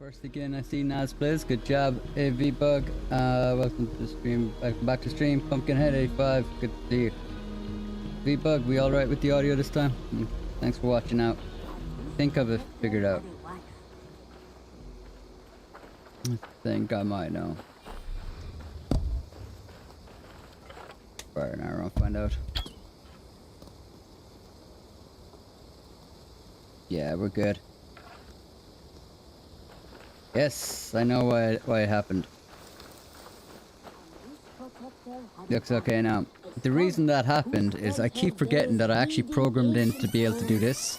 First again, I see Naz Plays. Good job, AV-Bug. Welcome to the stream. Welcome back to stream. Pumpkinhead 85. Good to see you. V-Bug, we alright with the audio this time? Thanks for watching out. Think I've it figured out. I think I might know. Fire an arrow, find out. Yeah, we're good. Yes, I know why it happened. Looks okay now. The reason that happened is I keep forgetting that I actually programmed in to be able to do this.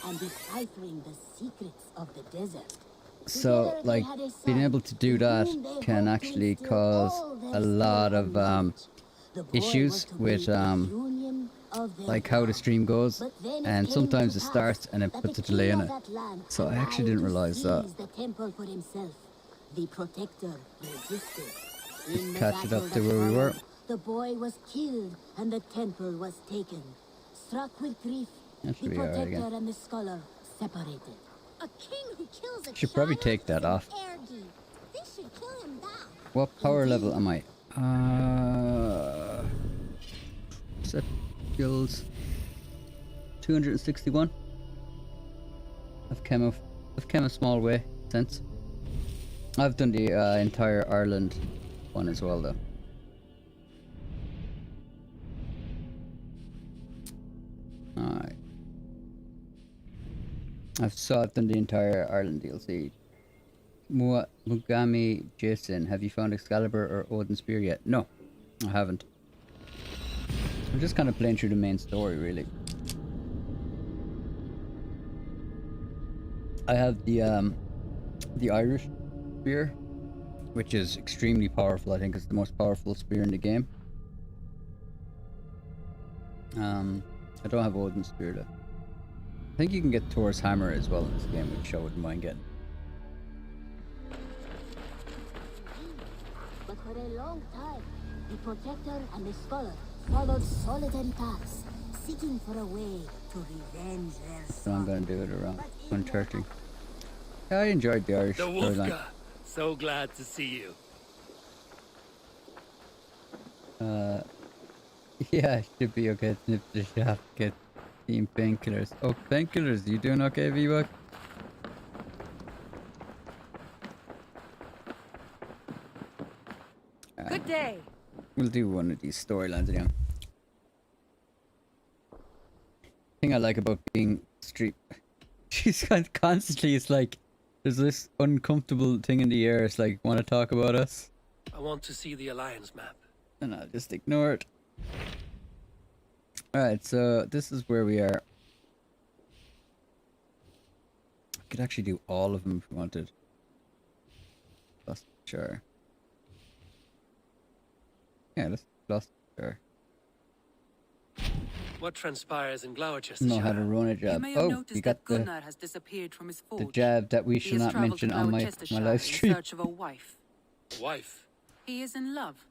So, like, being able to do that can actually cause a lot of issues with like how the stream goes, and sometimes it starts and it puts a delay in it. So I actually didn't realize that. The protector resisted. Just catch it up to where we were. The boy was killed and the temple was taken. Struck with grief, the protector and the scholar separated. A king who kills a Should probably take that off. This should kill him back. What power level am I? Set skills 261. I've come a small way since. I've done the entire Ireland one as well, though. Alright. I've done the entire Ireland DLC. Mugami Jason, have you found Excalibur or Odin's Spear yet? No, I haven't. I'm just kind of playing through the main story, really. I have the Irish spear, which is extremely powerful. I think it's the most powerful spear in the game. I don't have Odin's spear though. I think you can get Thor's hammer as well in this game, which I wouldn't mind getting. But for a long time, the protector and the scholar followed solitary paths, seeking for a way to revenge their So I'm gonna do it around 1:30. Yeah, I enjoyed the Irish storyline. So glad to see you. Yeah, I should be okay. Snip the shop, get team painkillers. Oh, painkillers, you doing okay, V-Buck? Good day. We'll do one of these storylines again. Thing I like about being street, she's constantly, it's like there's this uncomfortable thing in the air. It's like, want to talk about us? I want to see the Alliance map. And I'll just ignore it. Alright, so this is where we are. I could actually do all of them if we wanted. Gloucestershire. Yeah, let's do Gloucestershire. What transpires in Gloucestershire? Know how to run a jab. Oh, you got that Gunnar has disappeared from his forge. the jab that we should not mention on my live stream. In search of a wife. Wife? He is in love.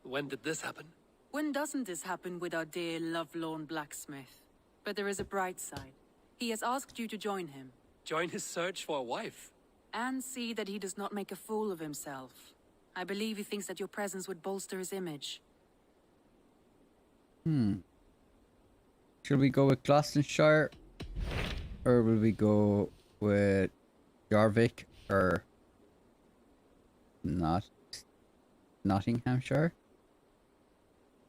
When did this happen? When doesn't this happen with our dear lovelorn blacksmith? But there is a bright side. He has asked you to join him. Join his search for a wife? And see that he does not make a fool of himself. I believe he thinks that your presence would bolster his image. Should we go with Gloucestershire? Or will we go with Jorvik? Or not? Nottinghamshire?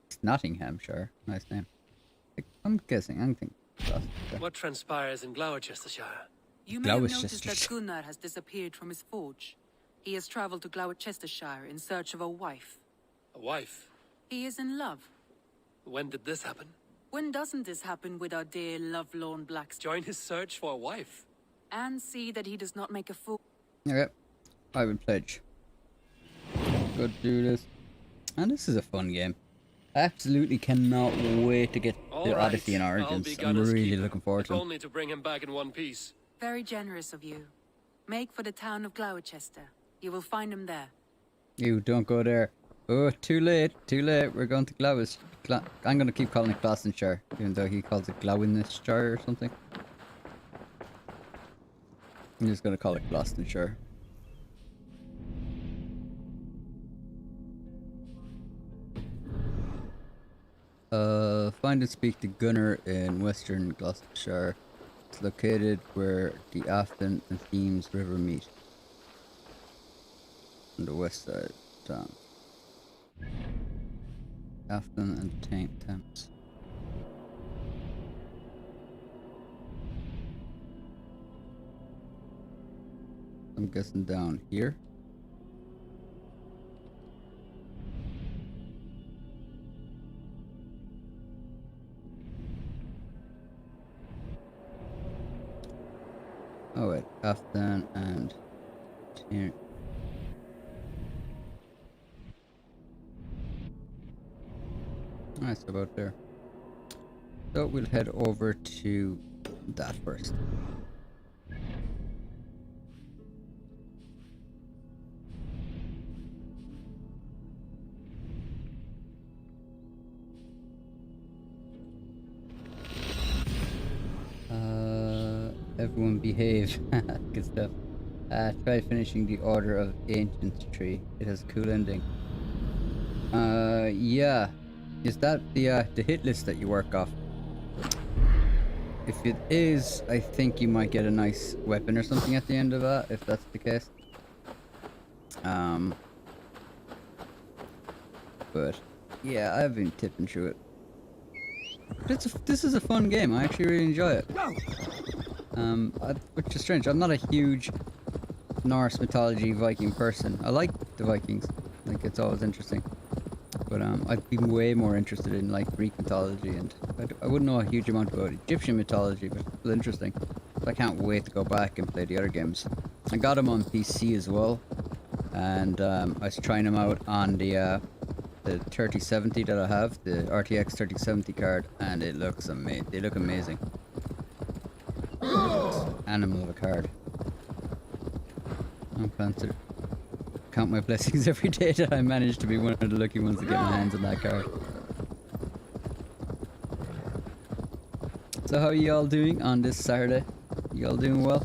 It's Nottinghamshire. Nice name. I'm guessing. I'm thinking Gloucestershire. What transpires in Gloucestershire? You may have noticed that Gunnar has disappeared from his forge. He has traveled to Gloucestershire in search of a wife. A wife? He is in love. When did this happen? When doesn't this happen with our dear lovelorn blacksmith? Join his search for a wife? And see that he does not make a fool. Okay. I would pledge. Go do this. And this is a fun game. I absolutely cannot wait to get to Odyssey and Origins. I'm really looking forward to it. Only to bring him back in one piece. Very generous of you. Make for the town of Gloucester. You will find him there. You don't go there. Oh, too late. Too late. We're going to Gloucester. I'm going to keep calling it Gloucestershire, even though he calls it Gloucestershire or something. I'm just going to call it Gloucestershire. find and speak to Gunnar in western Gloucestershire. It's located where the Afton and Thames River meet. On the west side of town. Afton and Thames. I'm guessing down here. Oh wait, Afton and Thames. Nice, about there. So we'll head over to that first. Everyone behave. Good stuff. Try finishing the Order of Ancientry. It has a cool ending. Yeah. Is that the hit list that you work off? If it is, I think you might get a nice weapon or something at the end of that, if that's the case. But yeah, I've been tipping through it. But this is a fun game. I actually really enjoy it. Which is strange. I'm not a huge Norse mythology Viking person. I like the Vikings. Like, it's always interesting. But I'd be way more interested in like Greek mythology, and I wouldn't know a huge amount about Egyptian mythology, but it's interesting. So I can't wait to go back and play the other games. I got them on PC as well, and I was trying them out on the 3070 that I have, the RTX 3070 card, and it looks amazing. They look amazing. Animal of a card. I'm planning to count my blessings every day that I manage to be one of the lucky ones to get my hands on that card. So how are you all doing on this Saturday? You all doing well?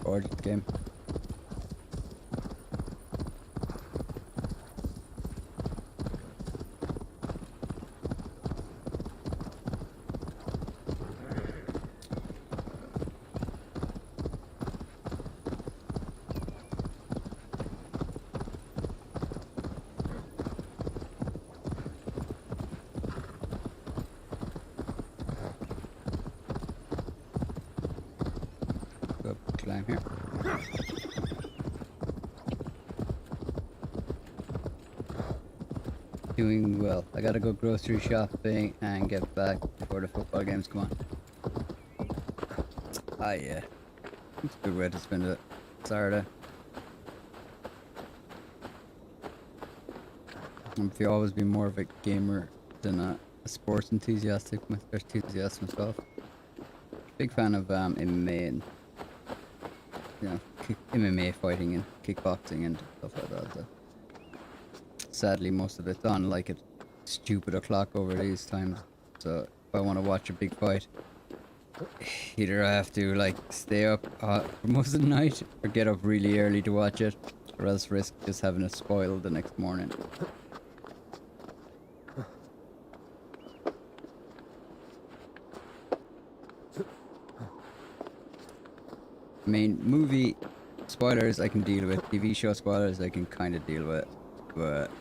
Gorgeous game. Go up, climb here. Doing well. I gotta go grocery shopping and get back before the football games come on. Ah yeah. It's a good way to spend it. Saturday. I've always been more of a gamer than a sports enthusiast myself. Big fan of MMA and MMA fighting and kickboxing and stuff like that. So. Sadly, most of it's on like a stupid o'clock over these times. So if I want to watch a big fight, either I have to like stay up for most of the night or get up really early to watch it, or else risk just having it spoiled the next morning. I mean, movie spoilers I can deal with, TV show spoilers I can kind of deal with, but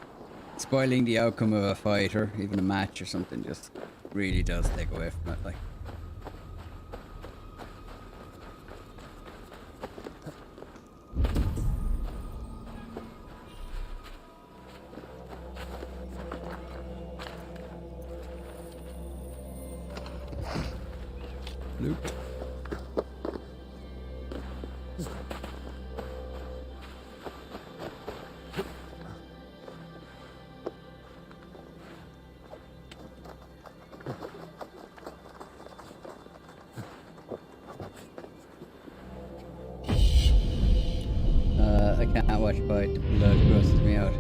spoiling the outcome of a fight or even a match or something just really does take away from it. Like, loot. watch fight. The blood grosses me out.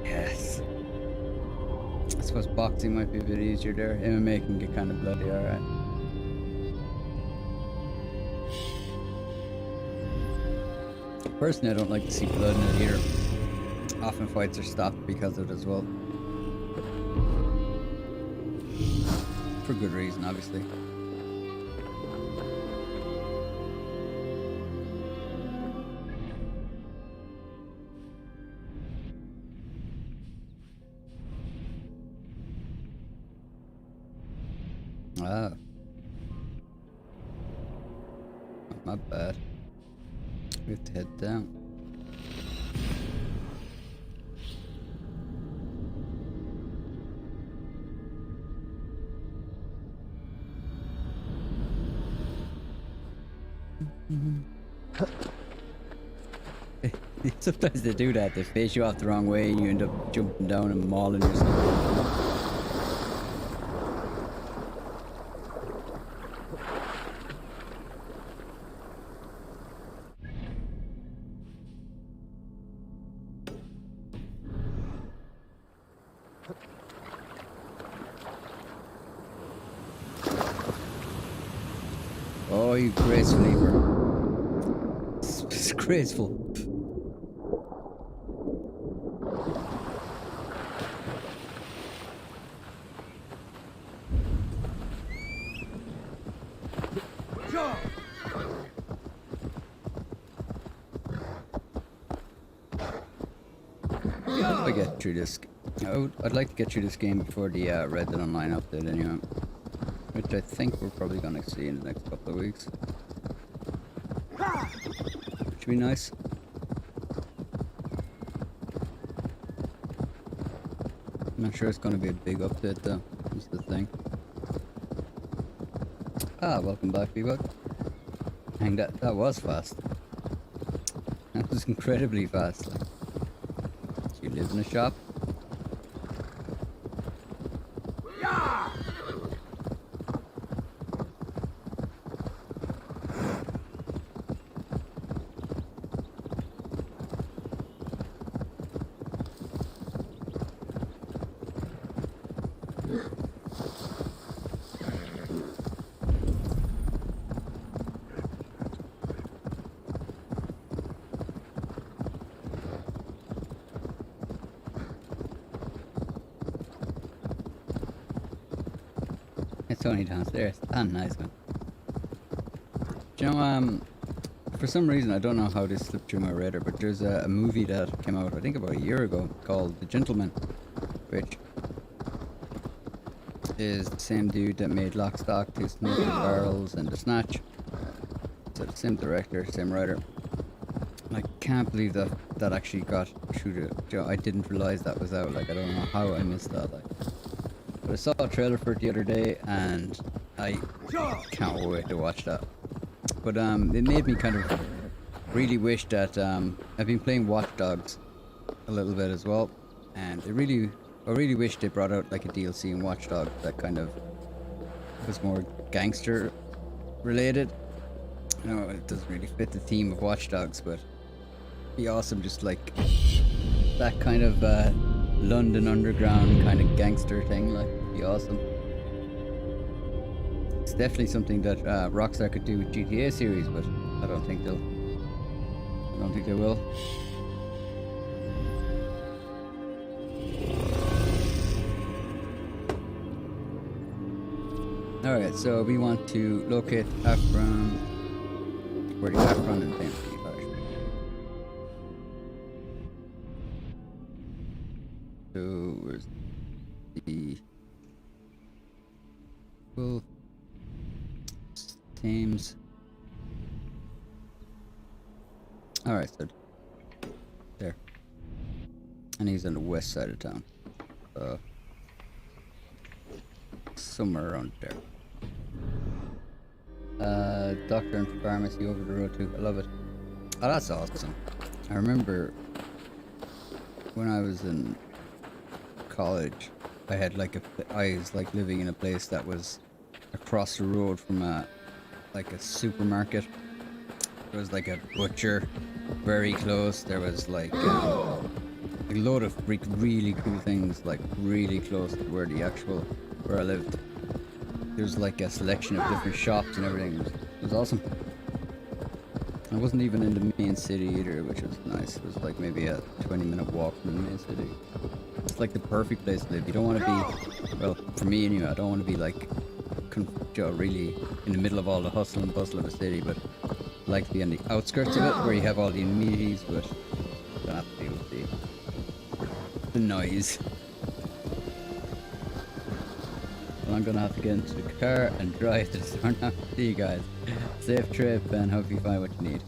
Yes. I suppose boxing might be a bit easier there. MMA can get kind of bloody, alright. Personally, I don't like to see blood in it either. Often fights are stopped because of it as well. For good reason, obviously. Ah. Not bad. We have to head down. Sometimes they do that. They face you off the wrong way and you end up jumping down and mauling yourself. Oh, you graceful leaper. It's graceful. How do I get through this? I'd like to get through this game before the Red Dead Online update anyway. Which I think we're probably gonna see in the next couple of weeks. Should be nice. I'm not sure it's gonna be a big update though. That's the thing. Ah, welcome back, B-Bug. Dang, that was fast. That was incredibly fast. Like. Do you live in a shop? It's only downstairs. Ah, nice one. Do you know, for some reason, I don't know how this slipped through my radar, but there's a movie that came out, I think about a year ago, called The Gentleman, which is the same dude that made Lock, Stock, Two Smoking Barrels, and The Snatch. So the same director, same writer. I can't believe that actually got through the... You know, I didn't realize that was out. Like, I don't know how I missed that. Like, but I saw a trailer for it the other day, and I can't wait to watch that. But it made me kind of really wish that I've been playing Watch Dogs a little bit as well, and I really wish they brought out like a DLC in Watch Dogs that kind of was more gangster related. You know, it doesn't really fit the theme of Watch Dogs, but it'd be awesome just like that kind of London underground kind of gangster thing. Like, it'd be awesome. It's definitely something that Rockstar could do with GTA series, but I don't think they will. Alright, so we want to locate Afron. Where the Afron and Bentley are. So where's the well Thames? Alright, so there. And he's on the west side of town. Somewhere around there. Doctor and pharmacy over the road too. I love it. Oh, that's awesome. I remember when I was in college, I had like I was like living in a place that was across the road from a supermarket, There was like a butcher very close. There was like a load of really cool things like really close to where I lived. There's like a selection of different shops and everything. It was awesome. I wasn't even in the main city either, which was nice. It was like maybe a 20-minute walk from the main city. It's like the perfect place to live. You don't want to be, well, for me anyway, I don't want to be like really in the middle of all the hustle and bustle of a city, but I like to be on the outskirts of it where you have all the amenities, but don't have to deal with the noise. Well, I'm gonna have to get into the car and drive to the store now. See you guys. Safe trip and hope you find what you need.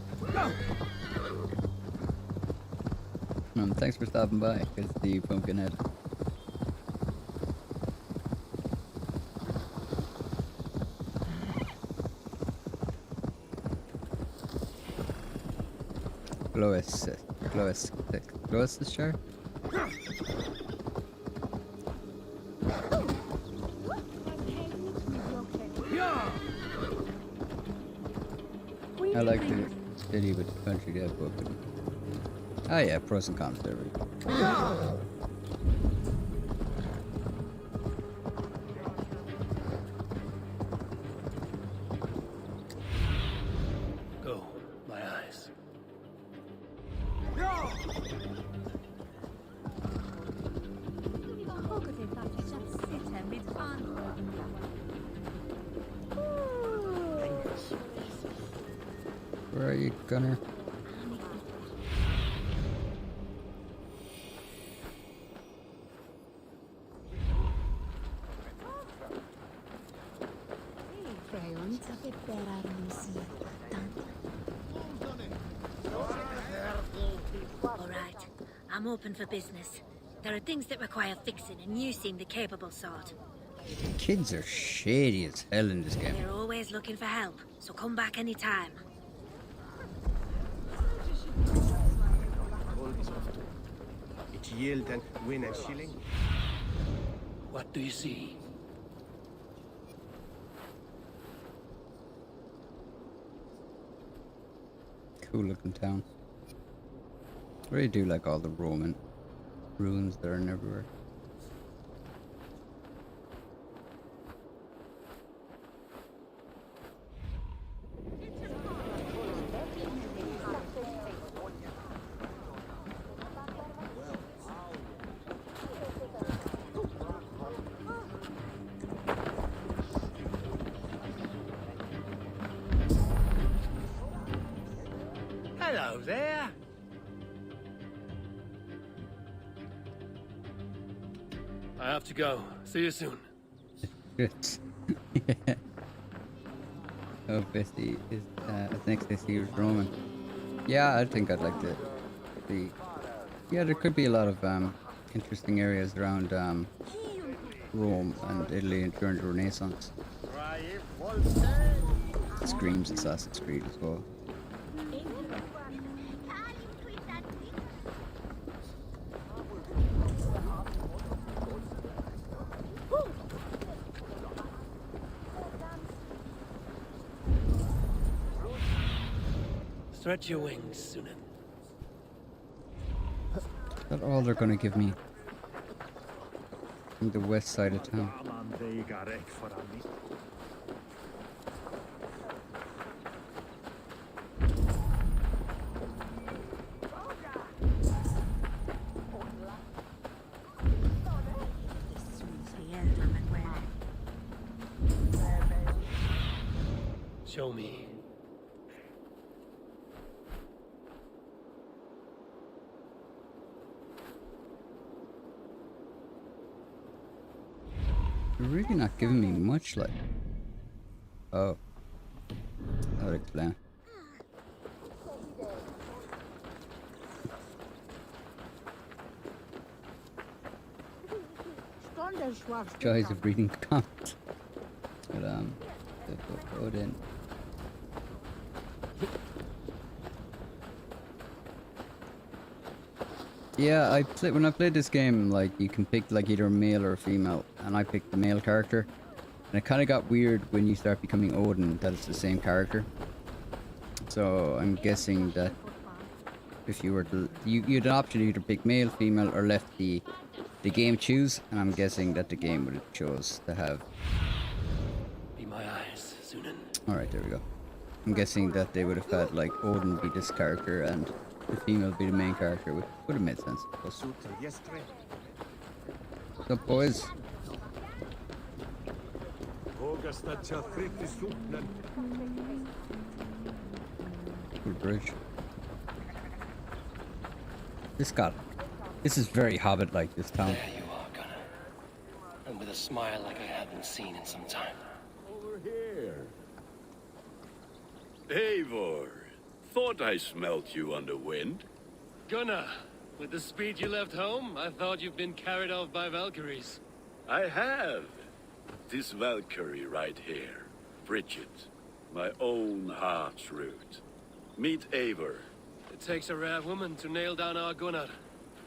Thanks for stopping by. Good to see you, Pumpkinhead. Gloucestershire? I like the city with the country dead book. Oh yeah, pros and cons there. Go, my eyes. Where are you, Gunner? All right, I'm open for business. There are things that require fixing, and you seem the capable sort. Kids are shady as hell in this game. They're always looking for help, so come back anytime. It yield and win a shilling. What do you see? Cool looking town. I really do like all the Roman ruins that are everywhere. Hello there. I have to go. See you soon. Good. Yeah. Oh, Bessie is next I see was Roman. Yeah, I think I'd like to see. Yeah, there could be a lot of interesting areas around Rome and Italy during the Renaissance. It screams Assassin's Creed as well. Stretch your wings, Sunan. Is that all they're gonna give me? From the west side of town. Show me. They're really not giving me much, like. Oh. That would explain. Joys of reading comments. But the Odin. Yeah, when I played this game, like you can pick like either a male or a female, and I picked the male character. And it kind of got weird when you start becoming Odin that it's the same character. So I'm guessing that if you were to, you'd an option to either pick male, female, or left the game choose, and I'm guessing that the game would have chose to have. Be my eyes, Sunan. All right, there we go. I'm guessing that they would have had like Odin be this character and the female be the main character, which would have made sense. What's up, boys? Good bridge. This is very Hobbit-like, this town. There you are, Gunnar. And with a smile like I haven't seen in some time. Over here. Eivor, thought I smelt you on the wind. Gunnar, with the speed you left home, I thought you've been carried off by Valkyries. I have. This Valkyrie right here, Bridget, my own heart's root. Meet Eivor. It takes a rare woman to nail down our Gunnar.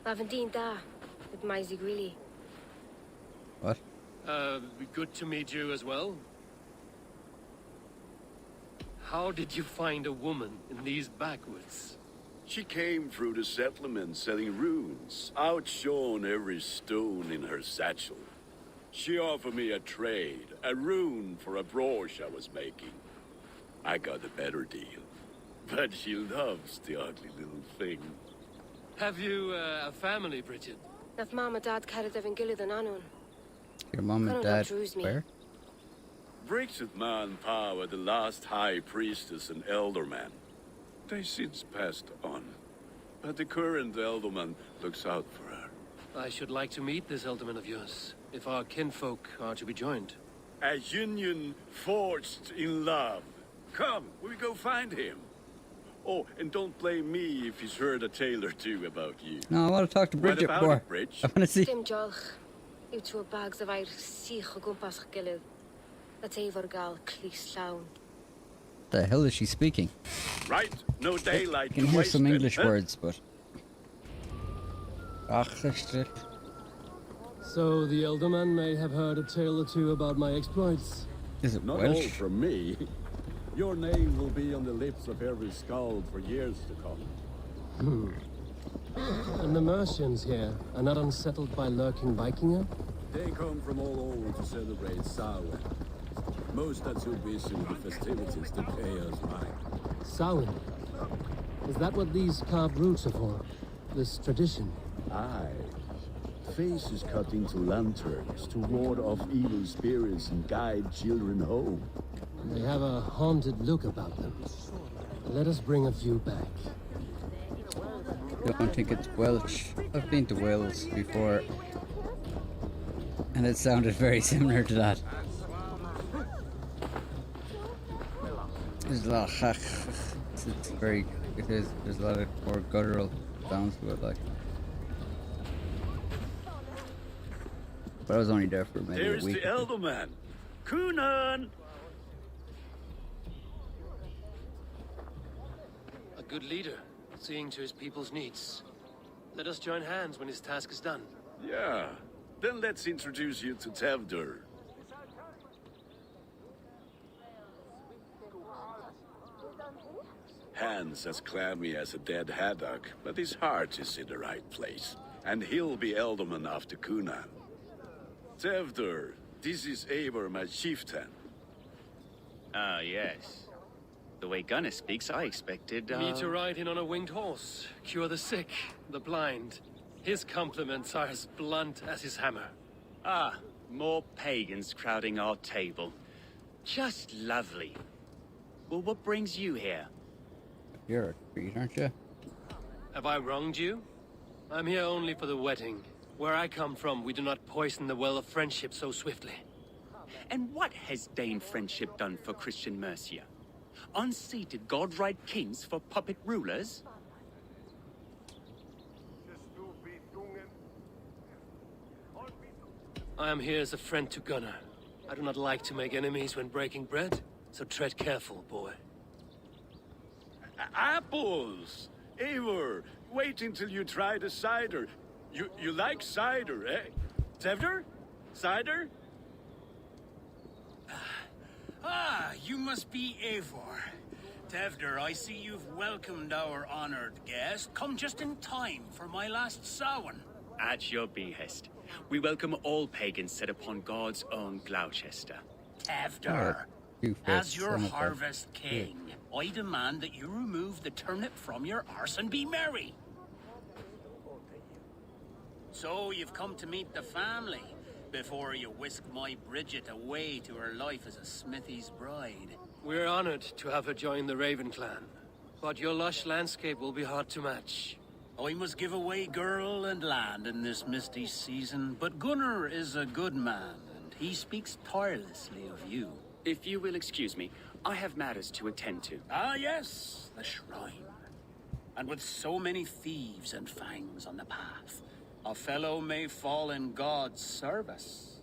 Lavendine da, with Maisy Greeley. What? Good to meet you as well. How did you find a woman in these backwoods? She came through the settlement selling runes, outshone every stone in her satchel. She offered me a trade, a rune for a brooch I was making. I got a better deal. But she loves the ugly little thing. Have you a family, Bridget? Naf mama dad carried Evan Gillidan Anun. Your mom and dad, Drew's me. where? Bridget Man-Pa were the last high priestess and elderman. They since passed on. But the current elderman looks out for her. I should like to meet this elderman of yours, if our kinfolk are to be joined. A union forged in love. Come, we go find him. Oh, and don't blame me if he's heard a tale or two about you. No, I want to talk to Bridget What about more. it, Bridge? I want to see. Dim jolch. You two bags of air sich o gwmpas gilydd. That's Eivor gal clis llawn. The hell is she speaking? Right, no I daylight can to hear waste some then, English huh? words, but. Ach, shit. So the elderman may have heard a tale or two about my exploits. Is it Not all Welsh? from me. Your name will be on the lips of every skald for years to come. And the Mercians here are not unsettled by lurking Vikinger? They come from all over to celebrate Samhain. Most are too busy with the festivities to pay us mind. Samhain? Is that what these carved roots are for? This tradition? Aye. Faces cut into lanterns to ward off evil spirits and guide children home. They have a haunted look about them. Let us bring a few back. I don't think it's Welsh. I've been to Wales before, and it sounded very similar to that. There's a lot of it's very, it is, there's a lot of more guttural sounds to it, like. But I was only there for maybe There's a week. the elderman. Kunan! A good leader, seeing to his people's needs. Let us join hands when his task is done. Yeah. Then let's introduce you to Tevdur. Hans as clammy as a dead haddock, but his heart is in the right place. And he'll be elderman after Kunan. Tevdur, this is Eivor, my chieftain. Ah, yes. The way Gunnar speaks, I expected, Me to ride in on a winged horse, cure the sick, the blind. His compliments are as blunt as his hammer. Ah, more pagans crowding our table. Just lovely. Well, what brings you here? You're a treat, aren't you? Have I wronged you? I'm here only for the wedding. Where I come from, we do not poison the well of friendship so swiftly. And what has Dane friendship done for Christian Mercia? Unseated godright kings for puppet rulers? I am here as a friend to Gunnar. I do not like to make enemies when breaking bread, so tread careful, boy. Apples! Eivor, wait until you try the cider. You like cider, eh? Tevdur? Cider? Ah, you must be Eivor. Tevder, I see you've welcomed our honored guest. Come just in time for my last Samhain. At your behest. We welcome all pagans set upon God's own Gloucester. Tevder, Two-faced as your son of a- harvest king, I demand that you remove the turnip from your arse and be merry. So you've come to meet the family before you whisk my Bridget away to her life as a smithy's bride. We're honored to have her join the Raven clan, but your lush landscape will be hard to match. I must give away girl and land in this misty season, but Gunnar is a good man, and he speaks tirelessly of you. If you will excuse me, I have matters to attend to. Ah, yes, the shrine. And with so many thieves and fangs on the path, a fellow may fall in God's service.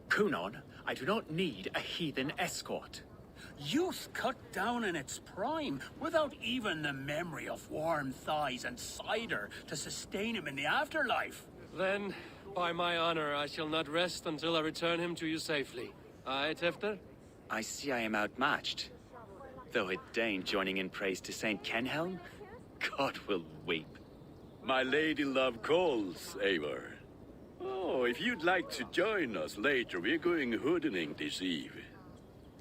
Kunon, I do not need a heathen escort. Youth cut down in its prime, without even the memory of warm thighs and cider to sustain him in the afterlife. Then, by my honor, I shall not rest until I return him to you safely. Aye, Tefter? I see I am outmatched. Though a Dane joining in praise to Saint Kenhelm, God will weep. My lady love calls, Eivor. Oh, if you'd like to join us later, we're going hoodening this eve.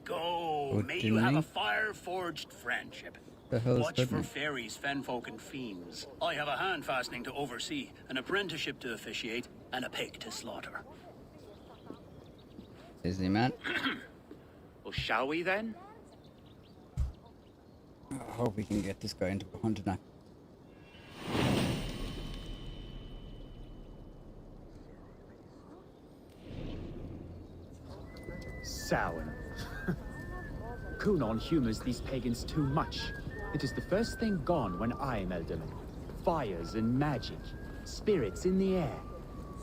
Go, may you have a fire-forged friendship. The hell is Watch for hoodening? fairies, fenfolk, and fiends. I have a hand fastening to oversee, an apprenticeship to officiate, and a pig to slaughter. Is he, man? Well, shall we then? I hope we can get this guy into a hunter now. Samhain. Kunon humors these pagans too much. It is the first thing gone when I am Elderman. Fires and magic, spirits in the air.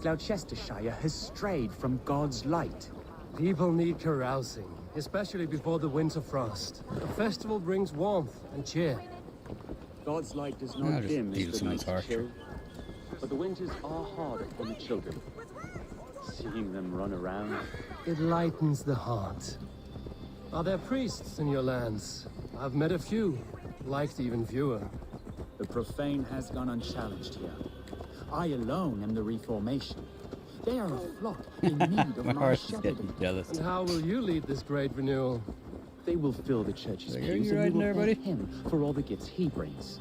Gloucestershire has strayed from God's light. People need carousing, especially before the winter frost. A festival brings warmth and cheer. God's light does I'll not just dim deal as the someone's nights harsher. chill, but the winters are hard upon the children. Seeing them run around. It lightens the heart. Are there priests in your lands? I've met a few, liked even fewer. The profane has gone unchallenged here. I alone am the reformation. They are a flock in need of My my heart's shepherding. getting jealous. And how will you lead this great renewal? They will fill the church's Like, are pews you and we riding will there, thank buddy? him for all the gifts he brings.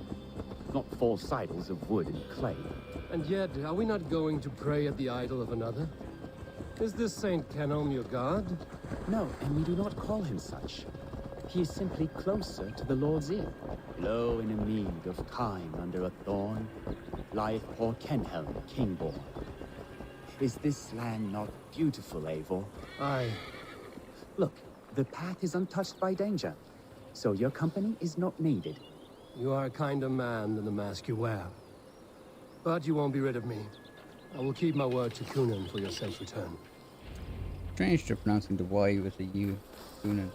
Not false idols of wood and clay. And yet, are we not going to pray at the idol of another? Is this Saint Kenelm your god? No, and we do not call him such. He is simply closer to the Lord's ear. Low in a mead of kine under a thorn, lieth poor Kenhelm, kingborn. Is this land not beautiful, Eivor? Aye. Look, the path is untouched by danger, so your company is not needed. You are a kinder man than the mask you wear. But you won't be rid of me. I will keep my word to Kunan for your safe return. Strange to pronouncing the Y with a U. Kunan.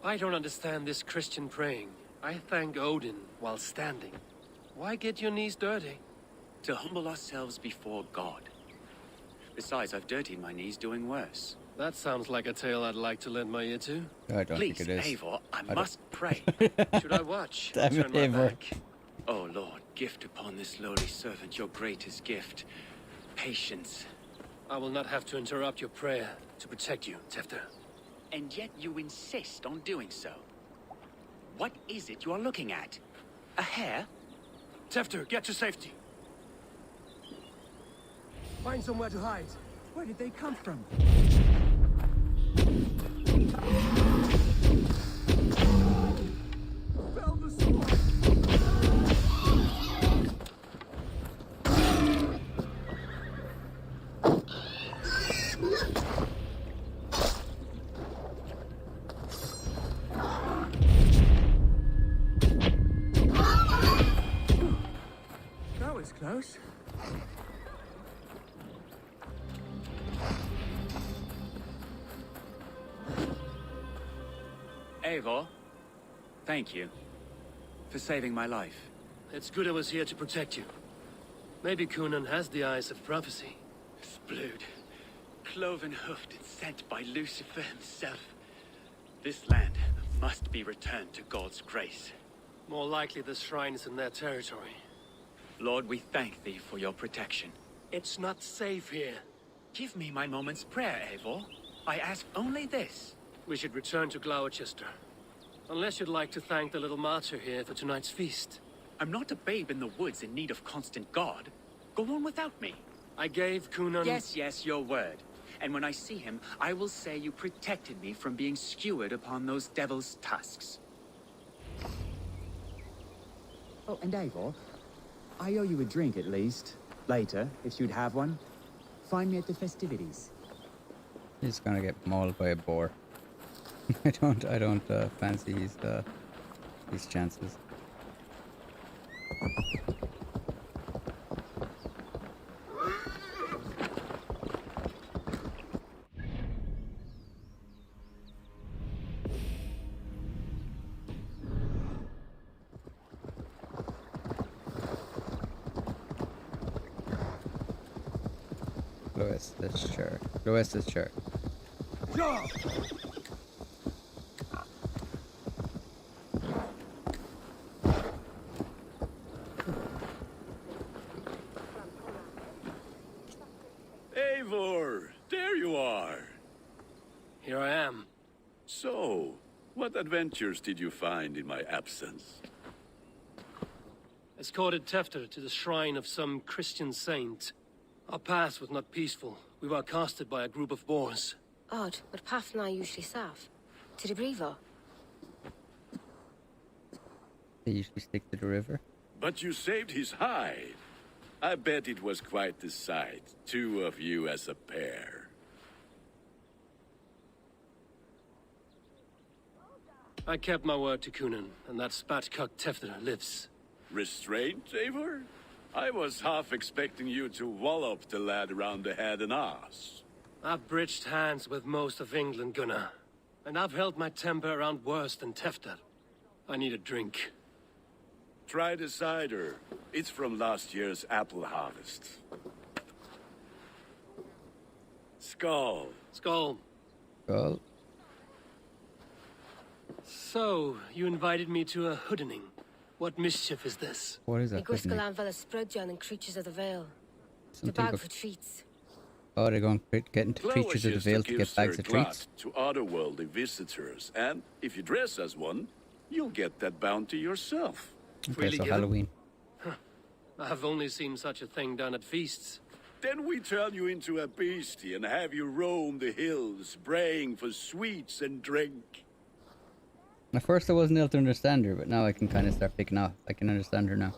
I don't understand this Christian praying. I thank Odin while standing. Why get your knees dirty? To humble ourselves before God. Besides, I've dirtied my knees doing worse. That sounds like a tale I'd like to lend my ear to. I don't Please, think it is. Eivor, I don't- must pray. Should I watch? or Damn it, turn my Eivor. back? Oh Lord, gift upon this lowly servant your greatest gift. Patience. I will not have to interrupt your prayer to protect you, Tefter. And yet you insist on doing so. What is it you are looking at? A hare? Tefter, get to safety. Find somewhere to hide. Where did they come from? That was close. Eivor, thank you for saving my life. It's good I was here to protect you. Maybe Cunan has the eyes of prophecy. Blood, cloven-hoofed and sent by Lucifer himself. This land must be returned to God's grace. More likely the shrine is in their territory. Lord, we thank thee for your protection. It's not safe here. Give me my moment's prayer, Eivor. I ask only this. We should return to Gloucester. Unless you'd like to thank the little martyr here for tonight's feast. I'm not a babe in the woods in need of constant guard. Go on without me. I gave Cunan... Yes, your word. And when I see him, I will say you protected me from being skewered upon those devil's tusks. Oh, and Eivor, I owe you a drink at least. Later, if you'd have one. Find me at the festivities. He's gonna get mauled by a boar. I don't fancy his chances. Gloucestershire. Eivor, there you are. Here I am. So, what adventures did you find in my absence? Escorted Tefter to the shrine of some Christian saint. Our path was not peaceful. We were accosted by a group of boars. Odd, but path na usually safe. To the Brevo. They usually stick to the river. But you saved his hide. I bet it was quite the sight, two of you as a pair. I kept my word to Cunan, and that spatcock Tefter lives. Restraint, Eivor? I was half expecting you to wallop the lad around the head and ass. I've bridged hands with most of England, Gunnar. And I've held my temper around worse than Tefter. I need a drink. Try the cider. It's from last year's apple harvest. Skull. Skull. Skull. So, you invited me to a hoodening. What mischief is this? What is that? Igriscalan Vela Sprudjan and Creatures of the Vale. The bag for treats. Oh, they're going getting to Creatures of the Vale to get bags of treats. To otherworldly visitors, and if you dress as one, you'll get that bounty yourself. Okay, so Halloween. Huh. I've only seen such a thing done at feasts. Then we turn you into a beastie and have you roam the hills, braying for sweets and drink. At first I wasn't able to understand her, but now I can kind of start picking up. I can understand her now.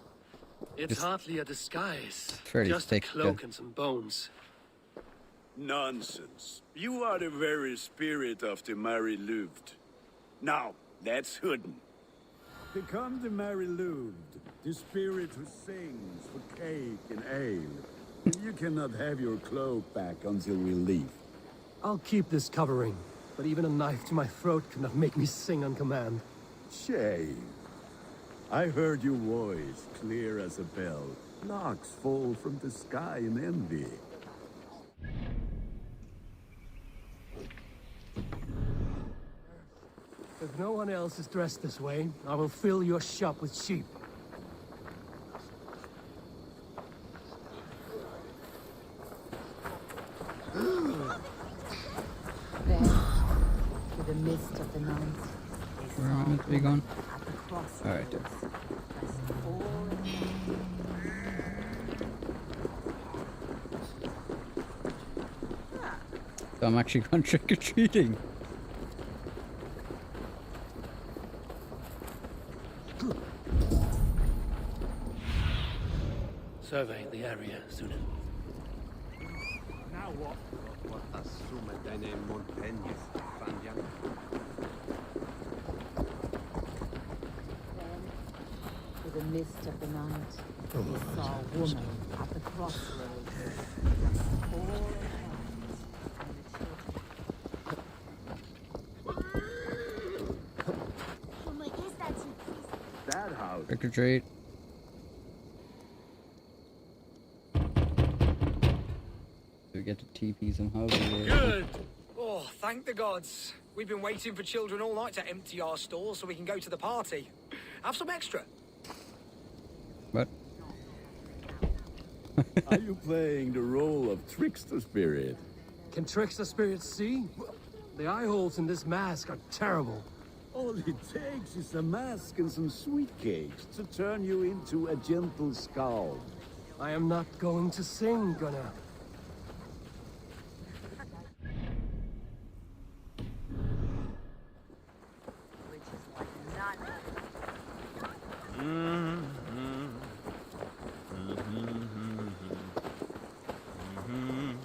It's hardly a disguise. Fairly just thick, a cloak and some bones. Nonsense. You are the very spirit of the Mary Louved. Now, that's Hooden. Become the Mary Louved, the spirit who sings for cake and ale. You cannot have your cloak back until we leave. I'll keep this covering, but even a knife to my throat cannot make me sing on command. Shame. I heard your voice clear as a bell. Locks fall from the sky in envy. If no one else is dressed this way, I will fill your shop with sheep. There, through the mist of the night, Where am I meant to be going? Alright. So I'm actually going trick-or-treating. Survey the area, Sunan. Now what? What assume deine montañas, Fandian? Through the mist of the night, he saw a woman at the crossroads. That house. Trick-or-treat. we get to TP some houses here. Good! Oh, thank the gods. We've been waiting for children all night to empty our stores so we can go to the party. Have some extra. What? Are you playing the role of trickster spirit? Can trickster spirits see? The eye holes in this mask are terrible. All it takes is a mask and some sweet cakes to turn you into a gentle skull. I am not going to sing, Gunnar.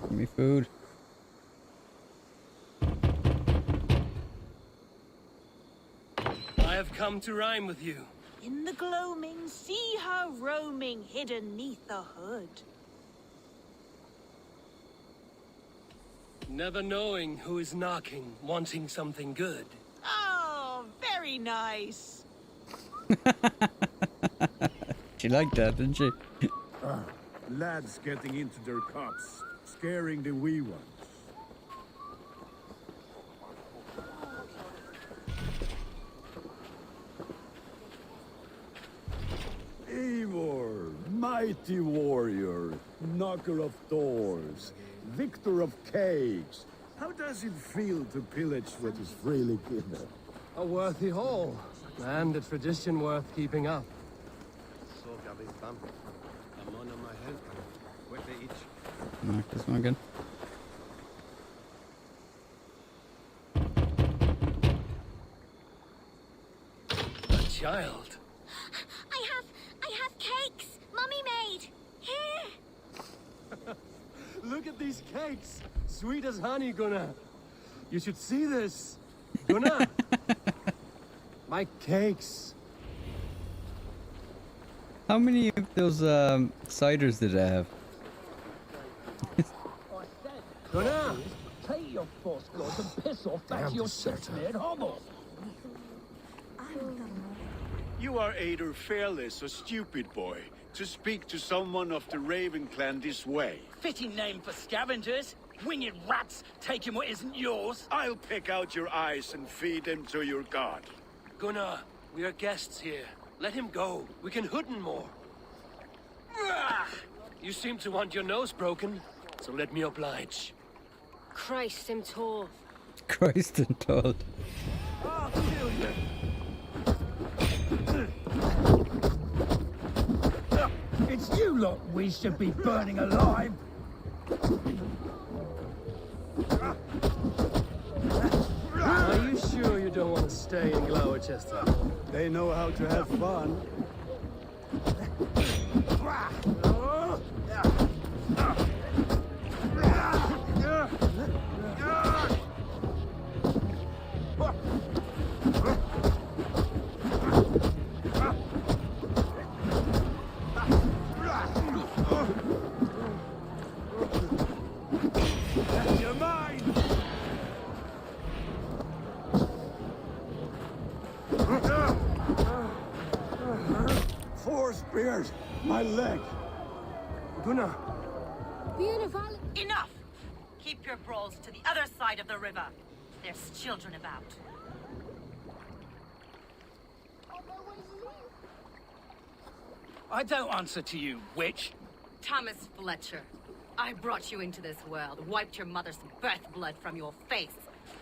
Give me food. I have come to rhyme with you. In the gloaming, see her roaming hidden neath the hood. Never knowing who is knocking, wanting something good. Oh, very nice. She liked that, didn't she? Lads getting into their cups, scaring the wee ones. Eivor, mighty warrior, knocker of doors, victor of cakes. How does it feel to pillage what is freely given? A worthy haul, and a tradition worth keeping up. Knock this one again. A child. I have cakes. Mummy made. Here. Look at these cakes! Sweet as honey, Gunnar. You should see this. Gunnar! My cakes. How many of those ciders did I have? Gunnar! Take your force gloves and piss off back to your shit-smeared hovel. You are either fearless or stupid, boy, to speak to someone of the Raven clan this way. Fitting name for scavengers. Winged rats taking what isn't yours. I'll pick out your eyes and feed them to your god. Gunnar, we are guests here. Let him go. We can hood him more. You seem to want your nose broken, so let me oblige. Christ, I'm tall. Christ and told. I'll kill you. It's you lot we should be burning alive. Are you sure you don't want to stay in Glowerchester? They know how to have fun. You're mine. Four spears! My leg! Gunnar! Beautiful. Enough! Keep your brawls to the other side of the river. There's children about. I don't answer to you, witch. Thomas Fletcher, I brought you into this world, wiped your mother's birth blood from your face.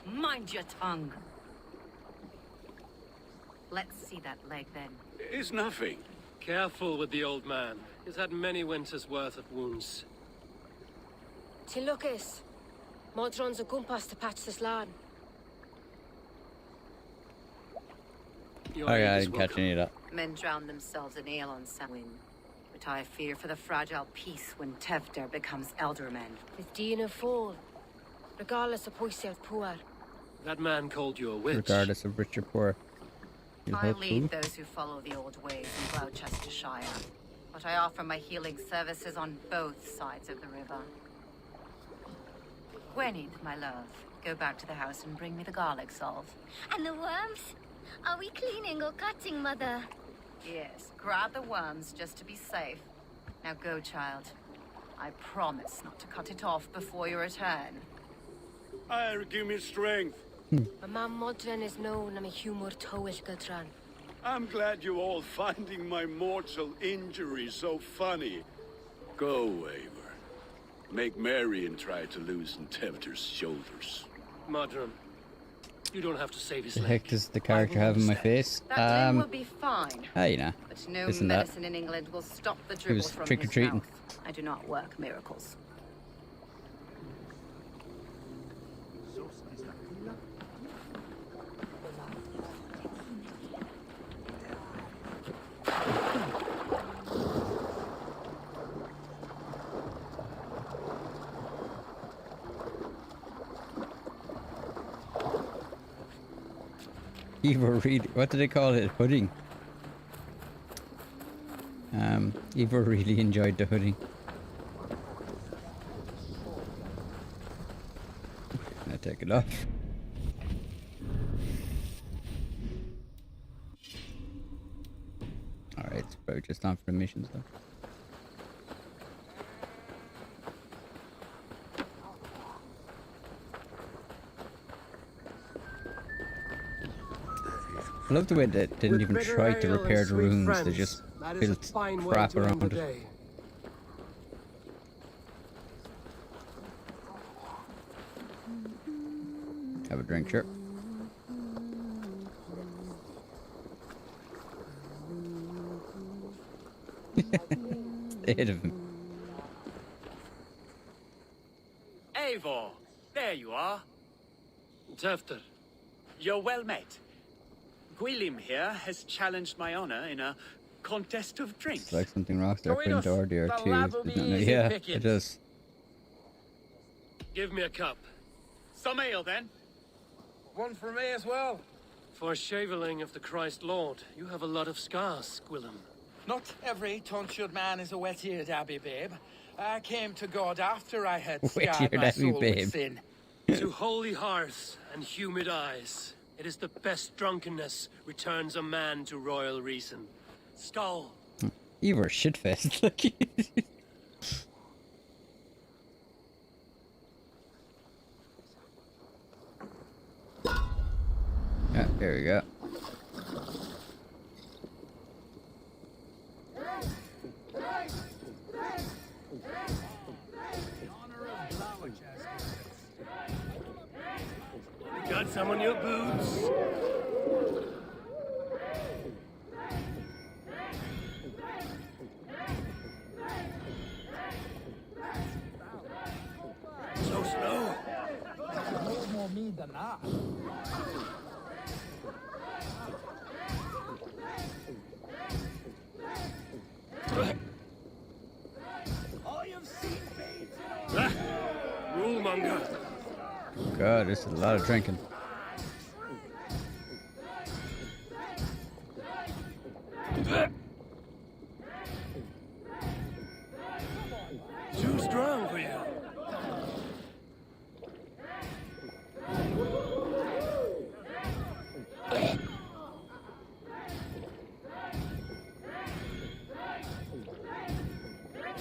Mind your tongue. Let's see that leg then. It's nothing. Careful with the old man. He's had many winters' worth of wounds. Tilukis. Modron's a gumpas to patch this land. Oh yeah, I didn't catch any of that. Men drown themselves in ale on Samhain. But I fear for the fragile peace when Tevder becomes elderman. With Dina fall. Regardless of Poisier Puar. That man called you a witch. Regardless of rich or poor. You'll I help lead who? those who follow the old ways in Gloucestershire. But I offer my healing services on both sides of the river. Gweneth, my love, go back to the house and bring me the garlic salve. And the worms? Are we cleaning or cutting, Mother? Yes, grab the worms just to be safe. Now go, child. I promise not to cut it off before your return. Give me strength. Ma modren is known am humor towish gadran. I'm glad you all finding my mortal injury so funny. Go, Eivor. Make merry and try to loosen Tevder's shoulders. Modron, you don't have to save his The leg. heck does the character have in my face? That limb will be fine. You know. But no Listen to that. medicine in England will stop the He dribble was from trick or his treating. mouth. I do not work miracles. Eivor really, what do they call it? Hooding. Eivor really enjoyed the hooding. I take it off. Alright, it's probably just on for the missions though. I love the way they didn't even try to repair the runes, they just built crap around it. Have a drink, sure. Ahead of him. Eivor, there you are. Tefter. You're well met. Gwilym here has challenged my honor in a contest of drinks. It's like something Rockstar Join put into us. RDR2. The lab will be easy Yeah, pickings. it does. Give me a cup. Some ale, then. One for me as well. For shaveling of the Christ Lord, you have a lot of scars, Gwilym. Not every tonsured man is a wet-eared Abbey, babe. I came to God after I had scarred Wet-eared my Abbey, soul babe. with sin. To holy hearths and humid eyes, it is the best drunkenness returns a man to royal reason. Skull. You were shitfaced. Look. Yeah, there we go. Got some on your boots? So slow. No more me than that. Rulemonger. God, this is a lot of drinking. Too strong for you.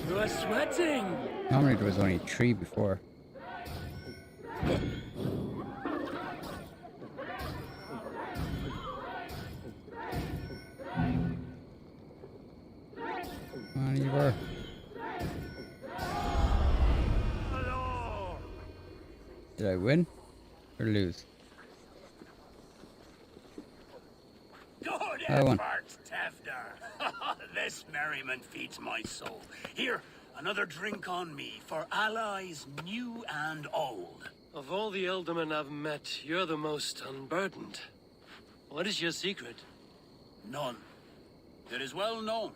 You are sweating. Normally there was only 3 before. On you were. Did I win or lose? Good I won. effort, Tevder. This merriment feeds my soul. Here, another drink on me for allies new and old. Of all the Eldermen I've met, you're the most unburdened. What is your secret? None. It is well known.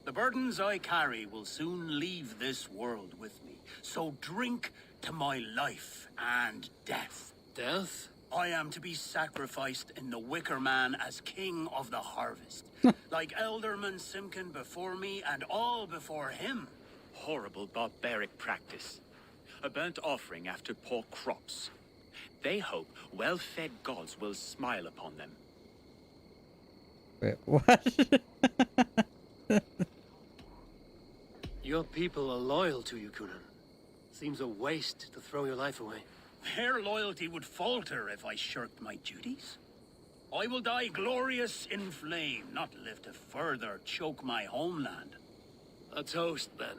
The burdens I carry will soon leave this world with me. So drink to my life and death. Death? I am to be sacrificed in the Wicker Man as king of the harvest. Like Elderman Simkin before me and all before him. Horrible barbaric practice. A burnt offering after poor crops. They hope well-fed gods will smile upon them. Wait, what? Your people are loyal to you, Kunan. Seems a waste to throw your life away. Their loyalty would falter if I shirked my duties. I will die glorious in flame, not live to further choke my homeland. A toast, then.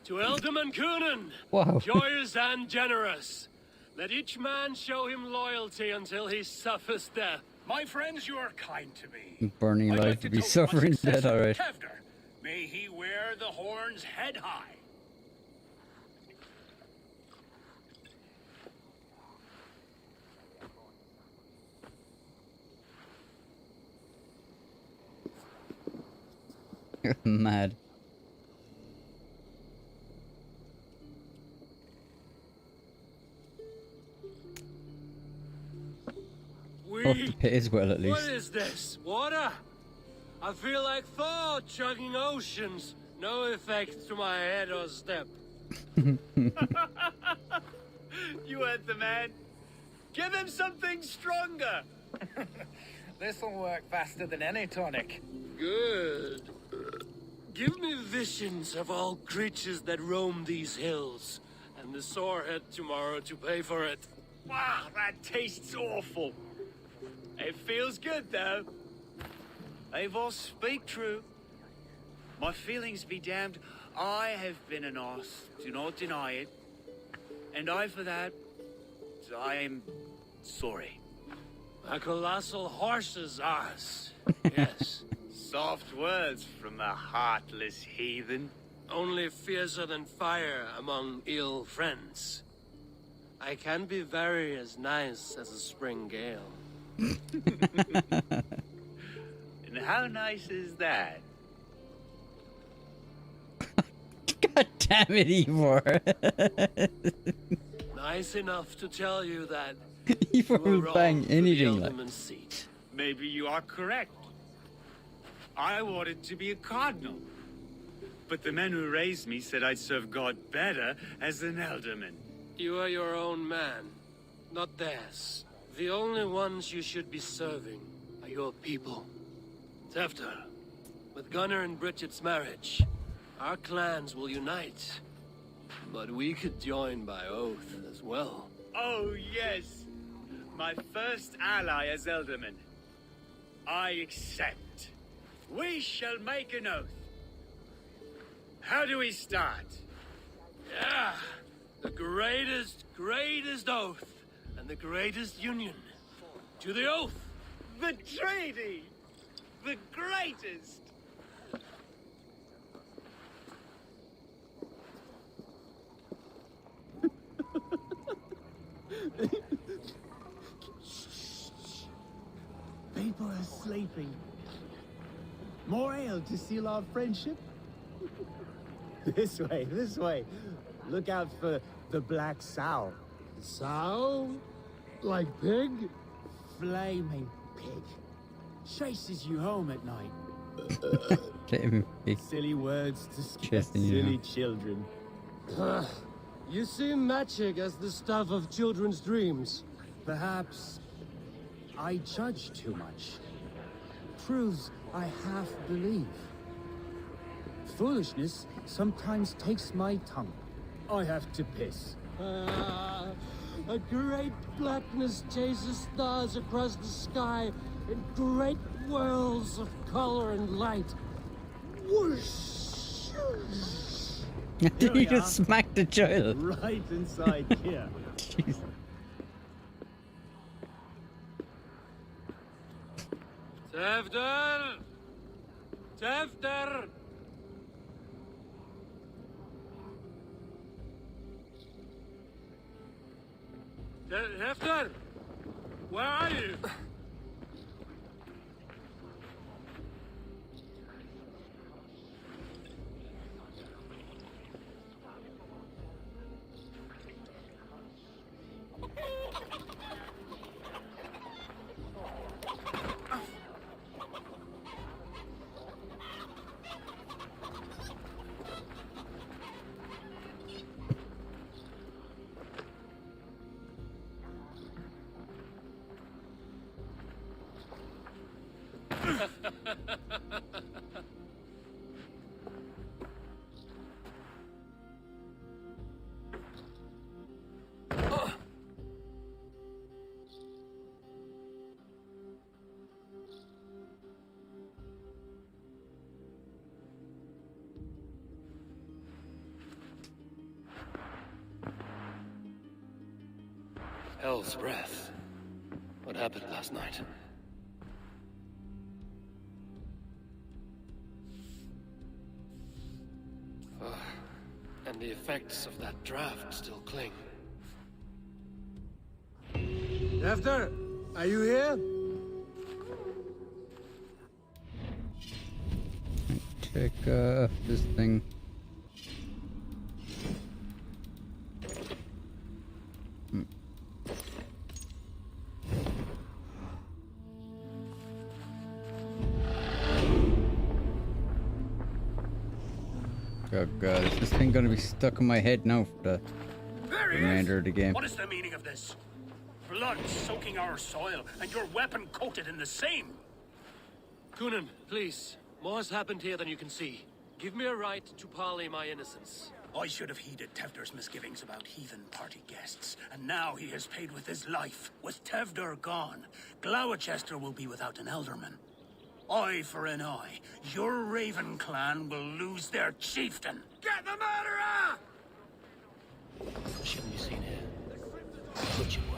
To Eldam and Kunan! Wow. Joyous and generous. Let each man show him loyalty until he suffers death. My friends, you are kind to me. Burning I'd life like to to be toast my suffering death, successor, alright. Tevder. May he wear the horns head high. Mad. Off the pit as well, at What least. is this? Water? I feel like Thor chugging oceans. No effect to my head or step. You heard the man. Give him something stronger. This'll work faster than any tonic. Good. Give me visions of all creatures that roam these hills, and the sorehead tomorrow to pay for it. Wow, that tastes awful. It feels good, though. Eivor, speak true. My feelings be damned. I have been an arse. Do not deny it. And I, for that, I am sorry. A colossal horse's arse. Yes. Soft words from a heartless heathen. Only fiercer than fire among ill friends. I can be very as nice as a spring gale. And how nice is that? God damn it, Ivor. Nice enough to tell you that Ivor you were will wrong bang for the anything like. Elderman's seat. Maybe you are correct. I wanted to be a cardinal. But the men who raised me said I'd serve God better as an alderman. You are your own man, not theirs. The only ones you should be serving are your people. Tefter, with Gunnar and Bridget's marriage, our clans will unite. But we could join by oath as well. Oh, yes. My first ally as alderman. I accept. We shall make an oath. How do we start? Yeah, the greatest oath and the greatest union. To the oath! The treaty! The greatest! People are sleeping. More ale to seal our friendship? This way, this way. Look out for the black sow. Sow? Like pig? Flaming pig. Chases you home at night. Flaming pig. Silly words to scare Chasing you silly home. children. You see magic as the stuff of children's dreams. Perhaps I judge too much. Truths I half believe. Foolishness sometimes takes my tongue. I have to piss. A great blackness chases stars across the sky in great whirls of color and light. Whoosh! He just smacked the child. Right inside here. Jeez. Tefter! Tefter! Tefter! Where are you? Hell's breath. What happened last night? And the effects of that draft still cling. After, are you here? Check this thing. Oh god, is this thing gonna be stuck in my head now for the remainder of the game? What is the meaning of this? Blood soaking our soil, and your weapon coated in the same. Kunin, please. More has happened here than you can see. Give me a right to parley my innocence. I should have heeded Tevder's misgivings about heathen party guests, and now he has paid with his life. With Tevder gone, Gloucester will be without an elderman. Eye for an eye. Your Raven clan will lose their chieftain. Get the murderer! Shouldn't be seen here. Good should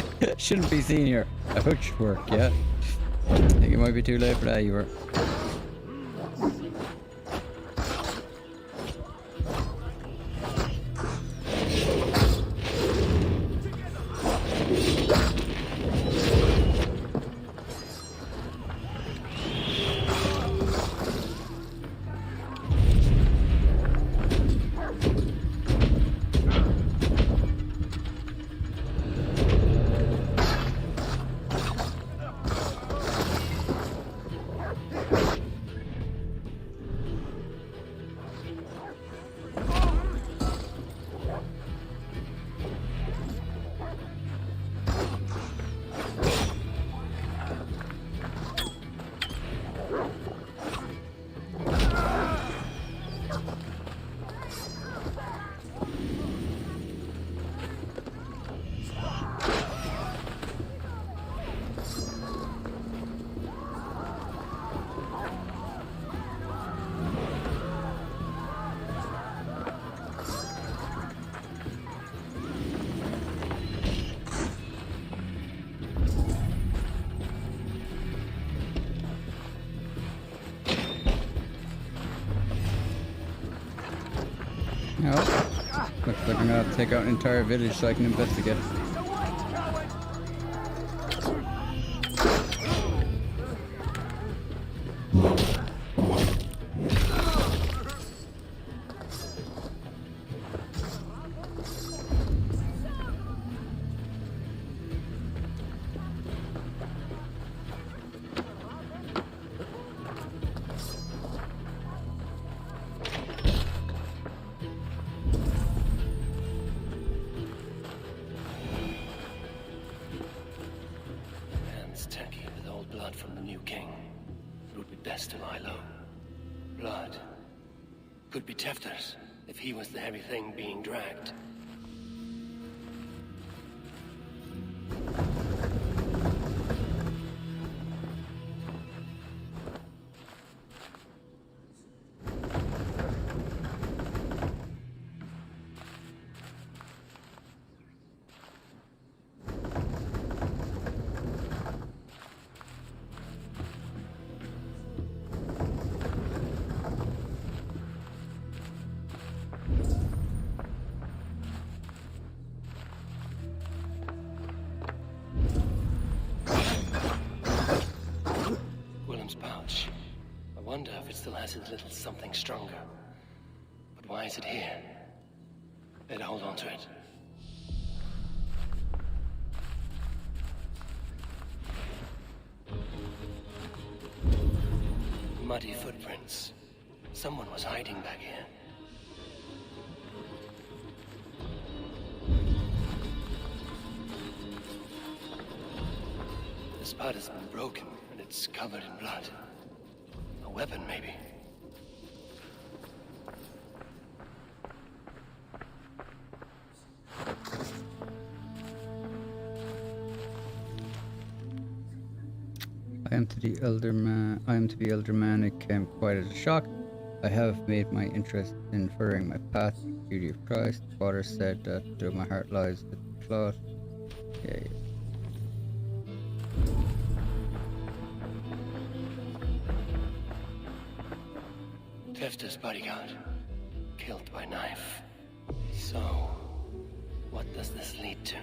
work. Shouldn't be seen here. I hope it should work, yeah. I think it might be too late for that, you were. Oh, looks like I'm gonna have to take out an entire village so I can investigate. From the new king. It would be best to lie low. Blood. Could be Tefter's, if he was the heavy thing being dragged. Pouch. I wonder if it still has a little something stronger. But why is it here? Better hold on to it. Muddy footprints. Someone was hiding back here. The spot has been broken. It's covered in blood. A weapon, maybe. I am to be elder man. It came quite as a shock. I have made my interest in furthering my path to the beauty of Christ. Father said that my heart lies with the cloth. Yeah. Tefta's bodyguard, killed by knife. So, what does this lead to?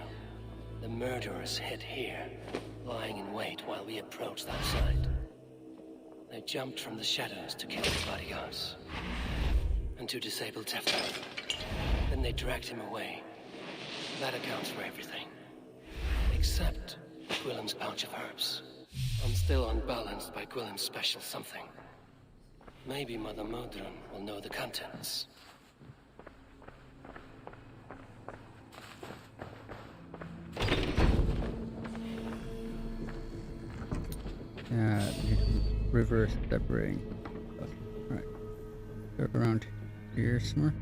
The murderers hid here, lying in wait while we approached that side. They jumped from the shadows to kill the bodyguards. And to disable Tefta. Then they dragged him away. That accounts for everything. Except Gwillem's pouch of herbs. I'm still unbalanced by Gwillem's special something. Maybe Mother Modron will know the contents. Yeah, river separating. Alright. Go around here somewhere.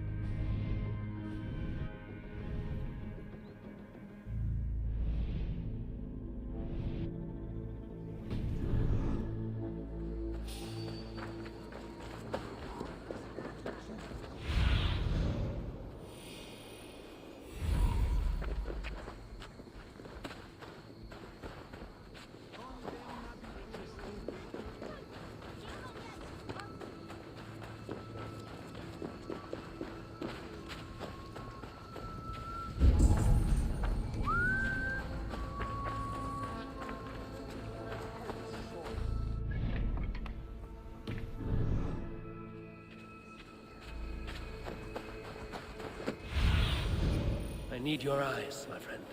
I need your eyes, my friend.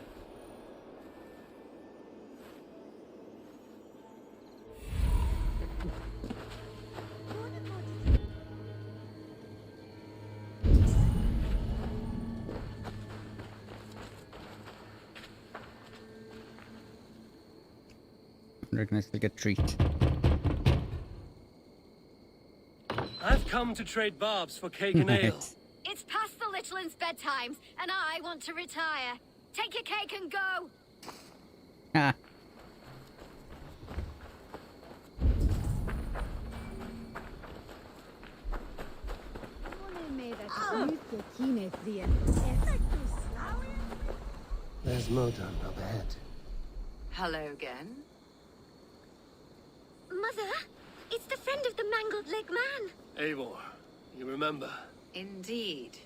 I reckon I still get treat. I've come to trade barbs for cake and ale. It's past the Littlelands' bedtimes, and I want to retire. Take your cake and go. Ah. There's Modron up ahead. Hello again. Mother, it's the friend of the mangled leg man. Eivor, you remember? Indeed.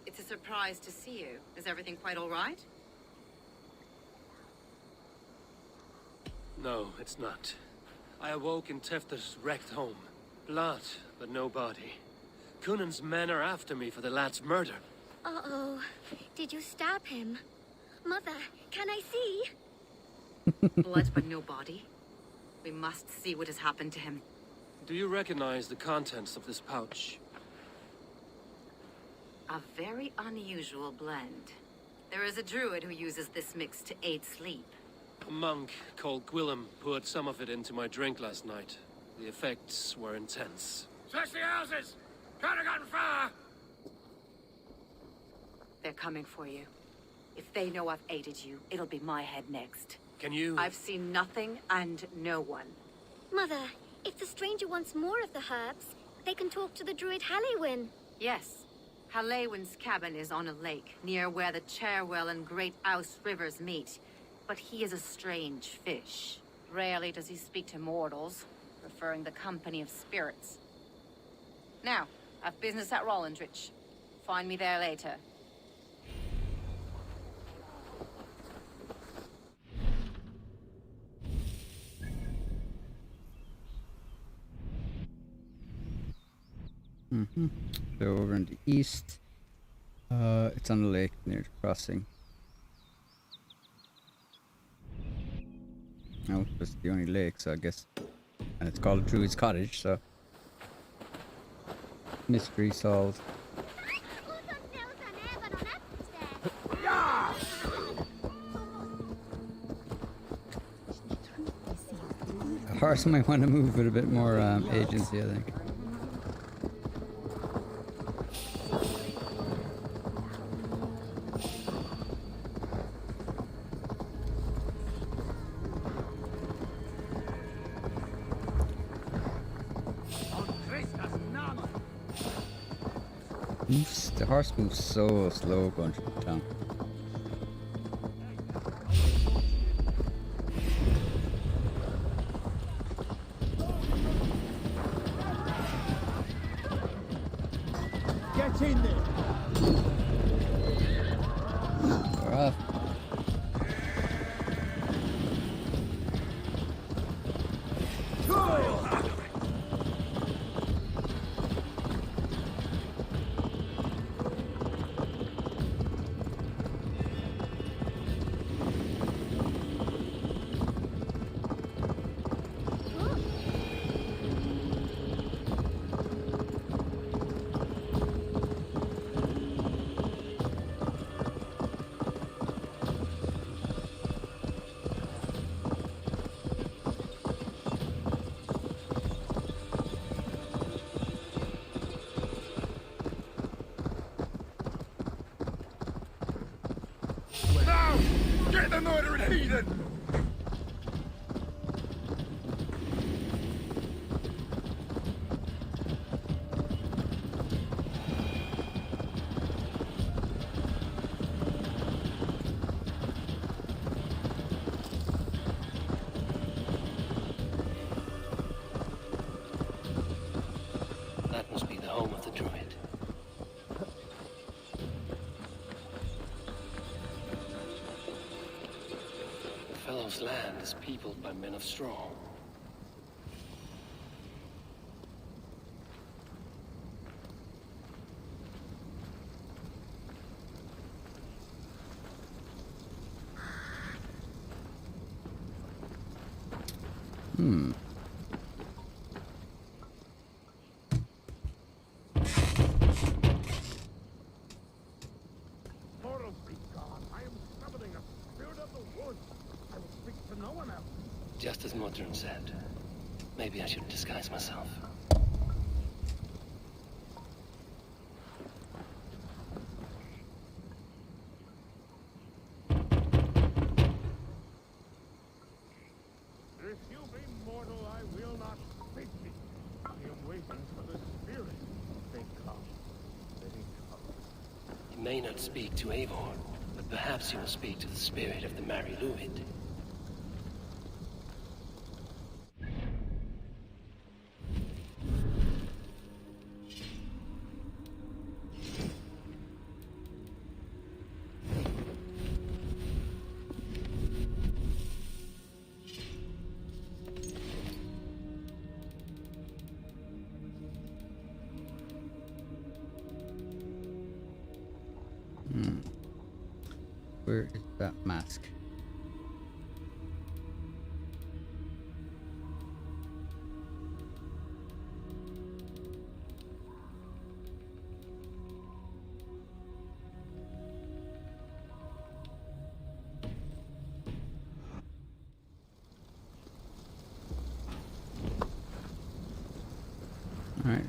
It's a surprise to see you. Is everything quite all right? No, it's not. I awoke in Tefta's wrecked home. Blood, but no body. Cunan's men are after me for the lad's murder. Uh-oh. Did you stab him? Mother, can I see? Blood but no body. We must see what has happened to him. Do you recognize the contents of this pouch? A very unusual blend. There is a druid who uses this mix to aid sleep. A monk called Gwillem poured some of it into my drink last night. The effects were intense. Search the houses! Could have gotten far! They're coming for you. If they know I've aided you, it'll be my head next. Can you... I've seen nothing and no one. Mother, if the stranger wants more of the herbs, they can talk to the druid Halewyn. Yes. Halewyn's cabin is on a lake, near where the Cherwell and Great Ouse rivers meet. But he is a strange fish. Rarely does he speak to mortals, preferring the company of spirits. Now, I've business at Rollandrich. Find me there later. So over in the east, it's on the lake near the crossing. Oh, it's the only lake, so I guess, and it's called Druid's Cottage, so mystery solved. A horse might want to move with a bit more agency, I think. The horse moves so slow going through the town. Get in there! We're off. Now! Get the murdering heathen! That must be the home of the druid. The fellow's land is peopled by men of straw. Hmm. Mortals be gone. I am summoning a spirit of the woods. I will speak to no one else. Just as Modern said. Maybe I should disguise myself. If you be mortal, I will not speak to you. I am waiting for the spirit. They come. They come. You may not speak to Eivor, but perhaps you will speak to the spirit of the Mary Luid. Where is that mask? All right,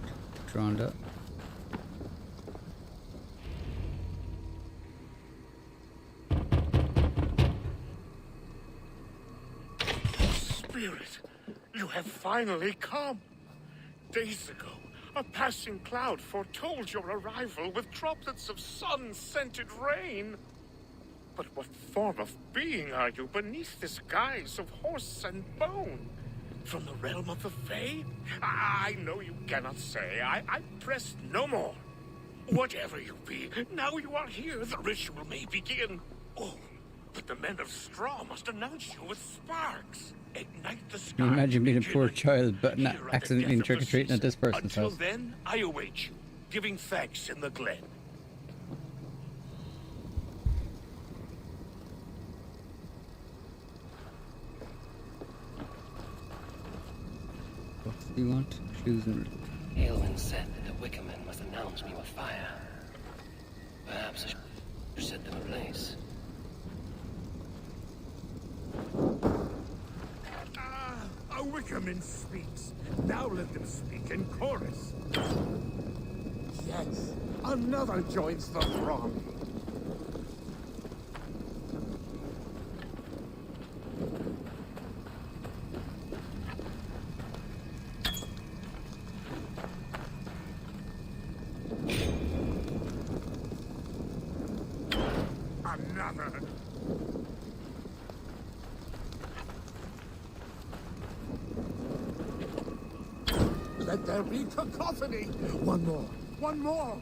drawn up. Spirit, you have finally come. Days ago, a passing cloud foretold your arrival with droplets of sun-scented rain. But what form of being are you beneath this guise of horse and bone? From the realm of the Fae? I know you cannot say. I press no more. Whatever you be, now you are here, the ritual may begin. Oh, but the men of straw must announce you with sparks. Ignite the sky. Can you imagine being a Begin poor anew. child but not Here at the accidentally death of the trick-or-treating at this season. person's Until house? then, I await you, giving thanks in the glen. What do you want? Choose and Aelwyn said that the Wickermen must announce me with fire. Perhaps I should set them ablaze. A Wickerman speaks. Now let them speak in chorus. Yes, another joins the throng. another. Let there be cacophony. One more. One more.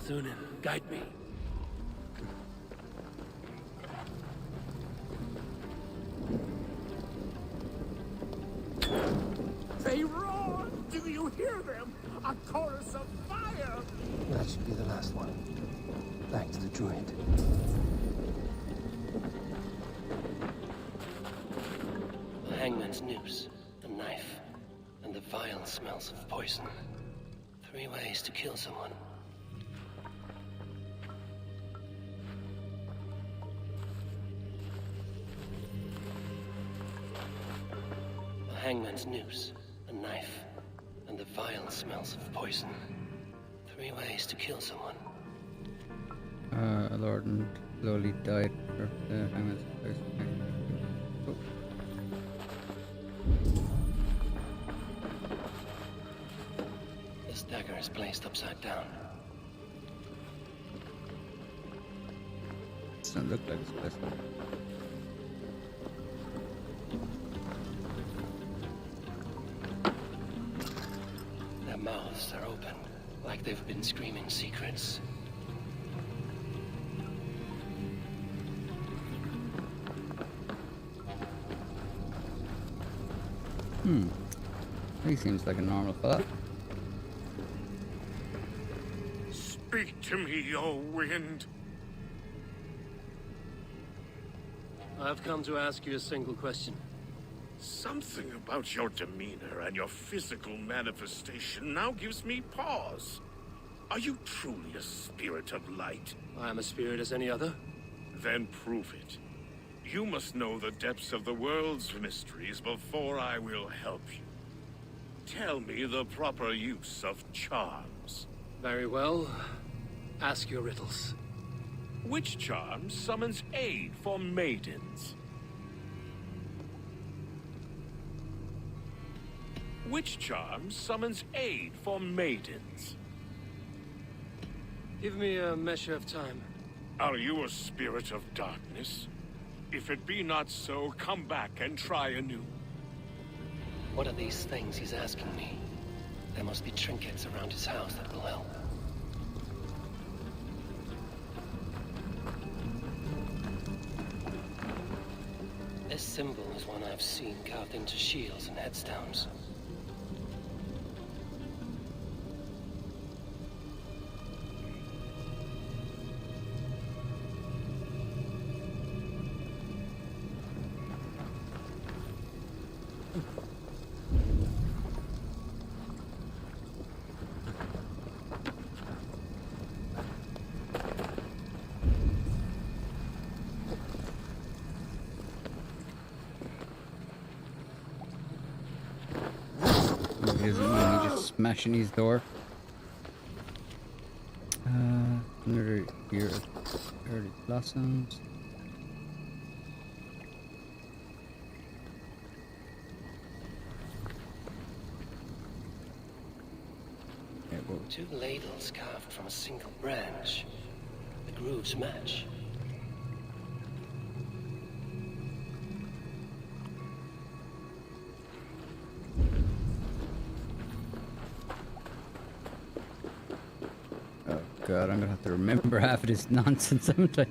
Thunin, guide me. They roar! Do you hear them? A chorus of fire! That should be the last one. Back to the druid. The hangman's noose, a knife, and the vile smells of poison. 3 ways to kill someone. The hangman's noose, a knife, and the vile smells of poison. 3 ways to kill someone. A lord and slowly died for the hangman's place. Oh. This dagger is placed upside down. Doesn't look like it's placed. Their mouths are open, like they've been screaming secrets. He seems like a normal fella. Speak to me, O wind. I've come to ask you a single question. Something about your demeanor and your physical manifestation now gives me pause. Are you truly a spirit of light? I am a spirit as any other. Then prove it. You must know the depths of the world's mysteries before I will help you. Tell me the proper use of charms. Very well. Ask your riddles. Which charm summons aid for maidens? Which charm summons aid for maidens? Give me a measure of time. Are you a spirit of darkness? If it be not so, come back and try anew. What are these things he's asking me? There must be trinkets around his house that will help. This symbol is one I've seen carved into shields and headstones. He doesn't know, he's just smashing his door. Another year of early blossoms. Yeah, whoa. 2 ladles carved from a single branch. The grooves match. God, I'm gonna have to remember half of this nonsense, haven't I?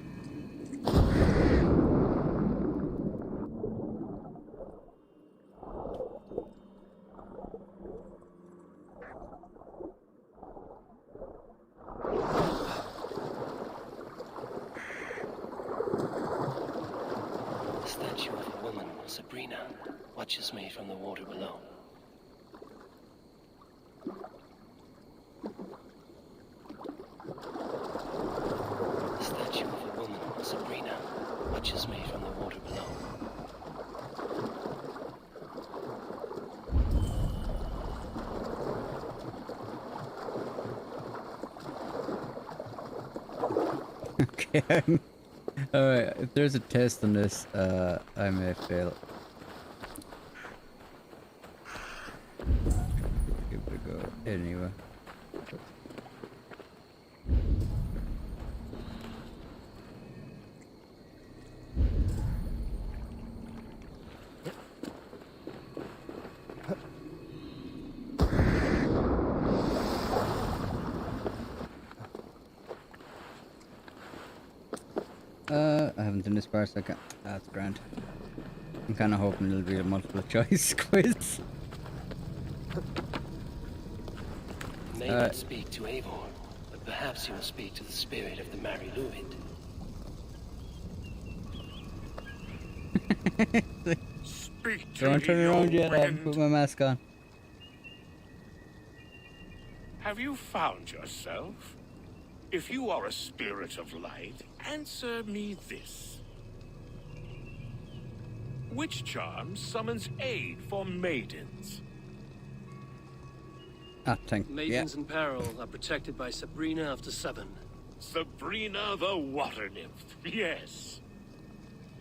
The statue of a woman, Sabrina, watches me from the water below. Okay. Alright, if there's a test on this, I may fail. Give it a go anyway. I haven't done this far, so I can't. That's grand. I'm kind of hoping it'll be a multiple choice quiz. May not speak to Eivor, but perhaps he will speak to the spirit of the Mary Luid. Speak to Don't me, turn around O yet, I haven't wind. put my mask on. Have you found yourself? If you are a spirit of light, answer me this. Which charm summons aid for maidens? Ah, thank Maidens in peril are protected by Sabrina after 7. Sabrina the water nymph, yes.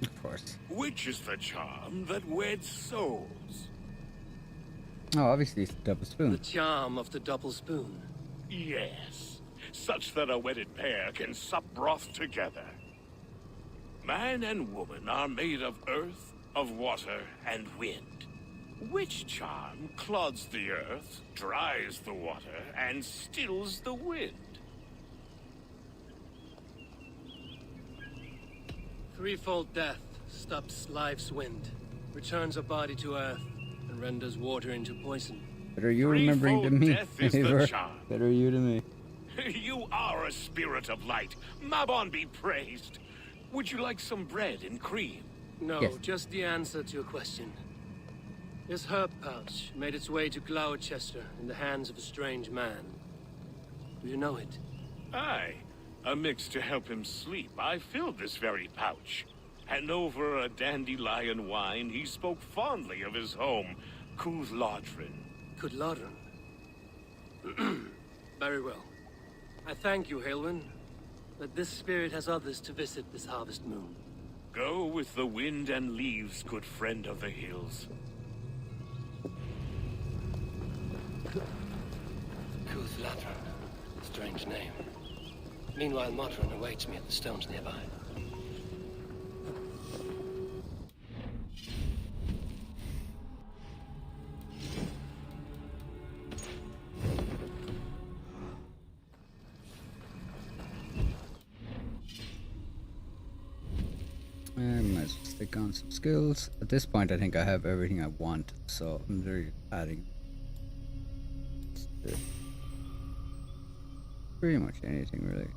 Of course. Which is the charm that weds souls? Oh, obviously it's the double spoon. The charm of the double spoon. Yes, such that a wedded pair can sup broth together. Man and woman are made of earth, of water, and wind. Which charm clods the earth, dries the water, and stills the wind? Threefold death stops life's wind, returns a body to earth, and renders water into poison. Better you remembering than me. Death is the Eivor. charm. Better you than me. You are a spirit of light. Mabon be praised. Would you like some bread and cream? No, Yes. just the answer to your question. This herb pouch made its way to Gloucester in the hands of a strange man. Do you know it? Aye. A mix to help him sleep. I filled this very pouch. And over a dandelion wine, he spoke fondly of his home, Cooth-Lodrin. Cooth-Lodrin? Very well. I thank you, Halwyn, that this spirit has others to visit this harvest moon. Go with the wind and leaves, good friend of the hills. Cooth-Lodrin. Strange name. Meanwhile, Modron awaits me at the stones nearby. I might as well stick on some skills. At this point, I think I have everything I want, so I'm very adding pretty much anything really.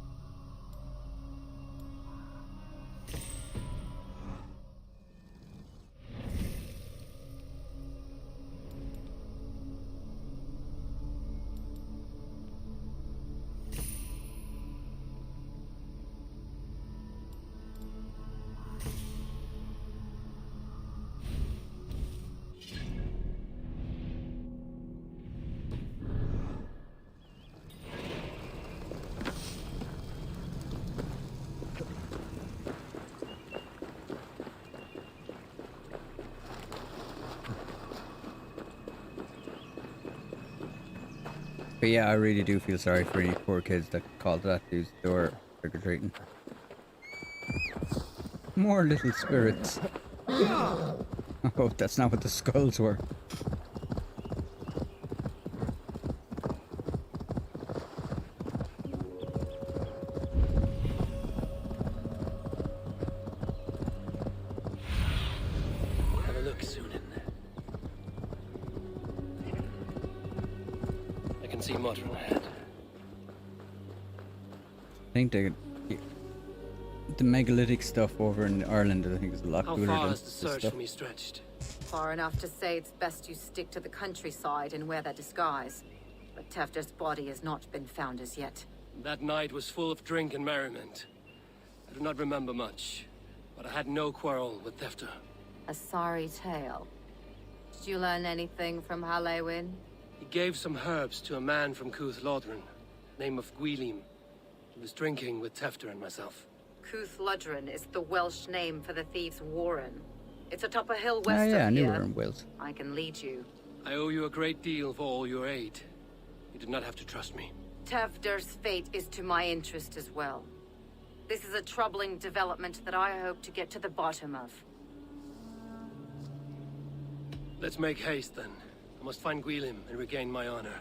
But yeah, I really do feel sorry for any poor kids that called that dude's door trick-or-treating. More little spirits. I hope that's not what the skulls were. Have a look, Sunan. I can see Modron ahead. I think the megalithic stuff over in Ireland, I think, is a lot How cooler far than has the this search stuff. for me stretched? Far enough to say it's best you stick to the countryside and wear that disguise. But Tefter's body has not been found as yet. That night was full of drink and merriment. I do not remember much, but I had no quarrel with Tefter. A sorry tale. Did you learn anything from Halewin? He gave some herbs to a man from Cooth-Lodrin, name of Gwylim. He was drinking with Tefter and myself. Cooth Ludren is the Welsh name for the thieves' warren. It's atop a hill Oh west yeah, I of knew we here. were in Wales. I can lead you. I owe you a great deal for all your aid. You did not have to trust me. Tevder's fate is to my interest as well. This is a troubling development that I hope to get to the bottom of. Let's make haste then. I must find Gwilym and regain my honor.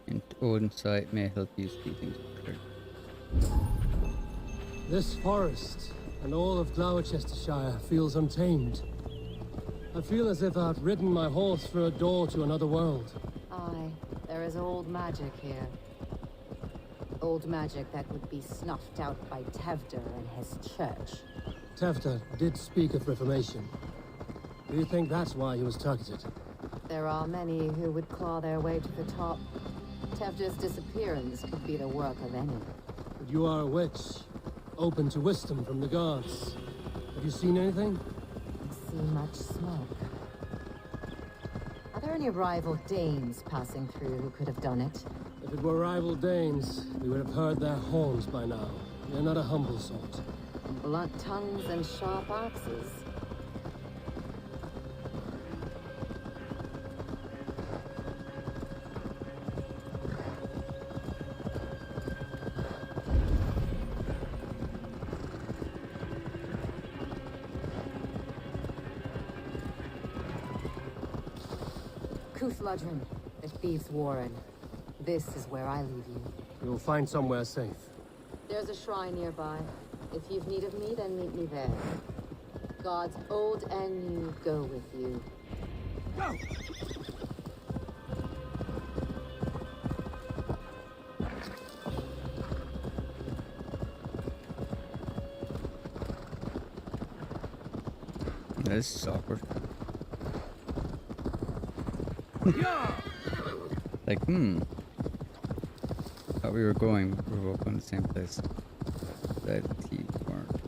And Odin's sight may help you see things clear. This forest and all of Gloucestershire feels untamed. I feel as if I've ridden my horse through a door to another world. Aye, there is old magic here. Old magic that would be snuffed out by Tevder and his church. Tevder did speak of reformation. Do you think that's why he was targeted? There are many who would claw their way to the top. Tevder's disappearance could be the work of any. But you are a witch, open to wisdom from the gods. Have you seen anything? See much smoke. Are there any rival Danes passing through who could have done it? If it were rival Danes, we would have heard their horns by now. They're not a humble sort. Blunt tongues and sharp axes. Cooth Ludren, the thieves' warren. This is where I leave you. You'll find somewhere safe. There's a shrine nearby. If you've need of me, then meet me there. Gods old and new go with you. Go! This is awkward. Like, thought we were going to the same place. That he weren't.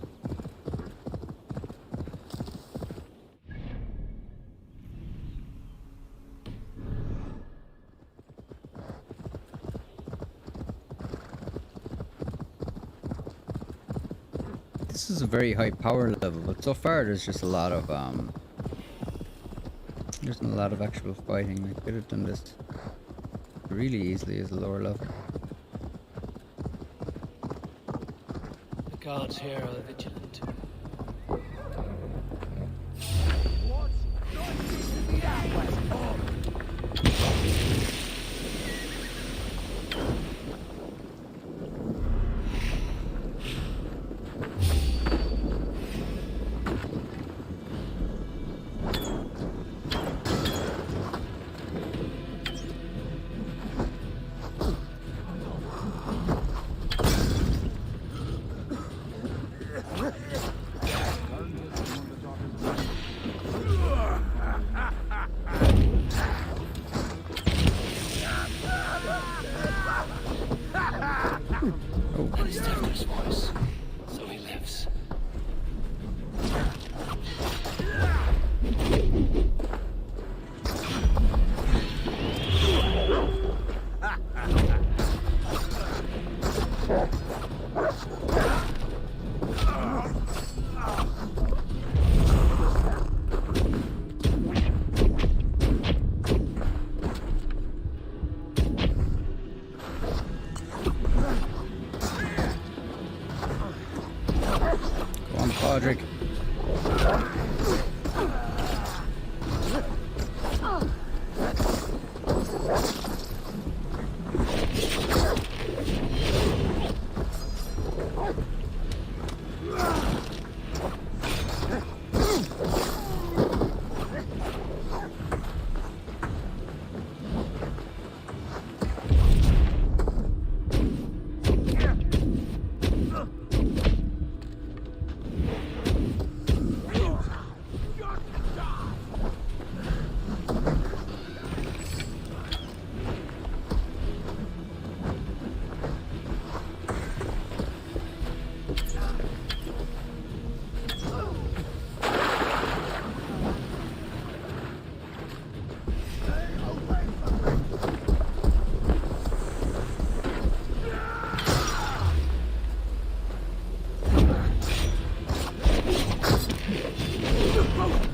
This is a very high power level, but so far there's just a lot of there's a lot of actual fighting. I could have done this really easily as a lower level. The gods here are vigilant.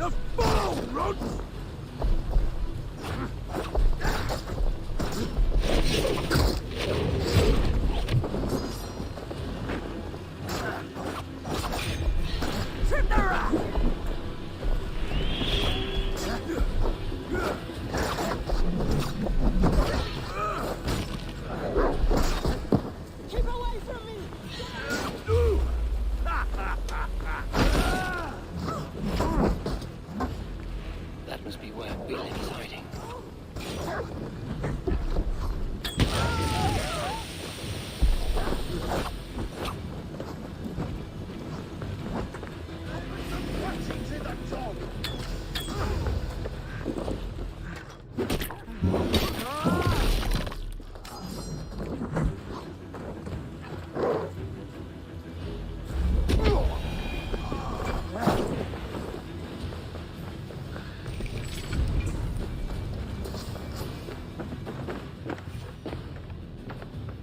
You fool, Runt! Trim the rat! Keep away from me! That must be where Wheeling is hiding.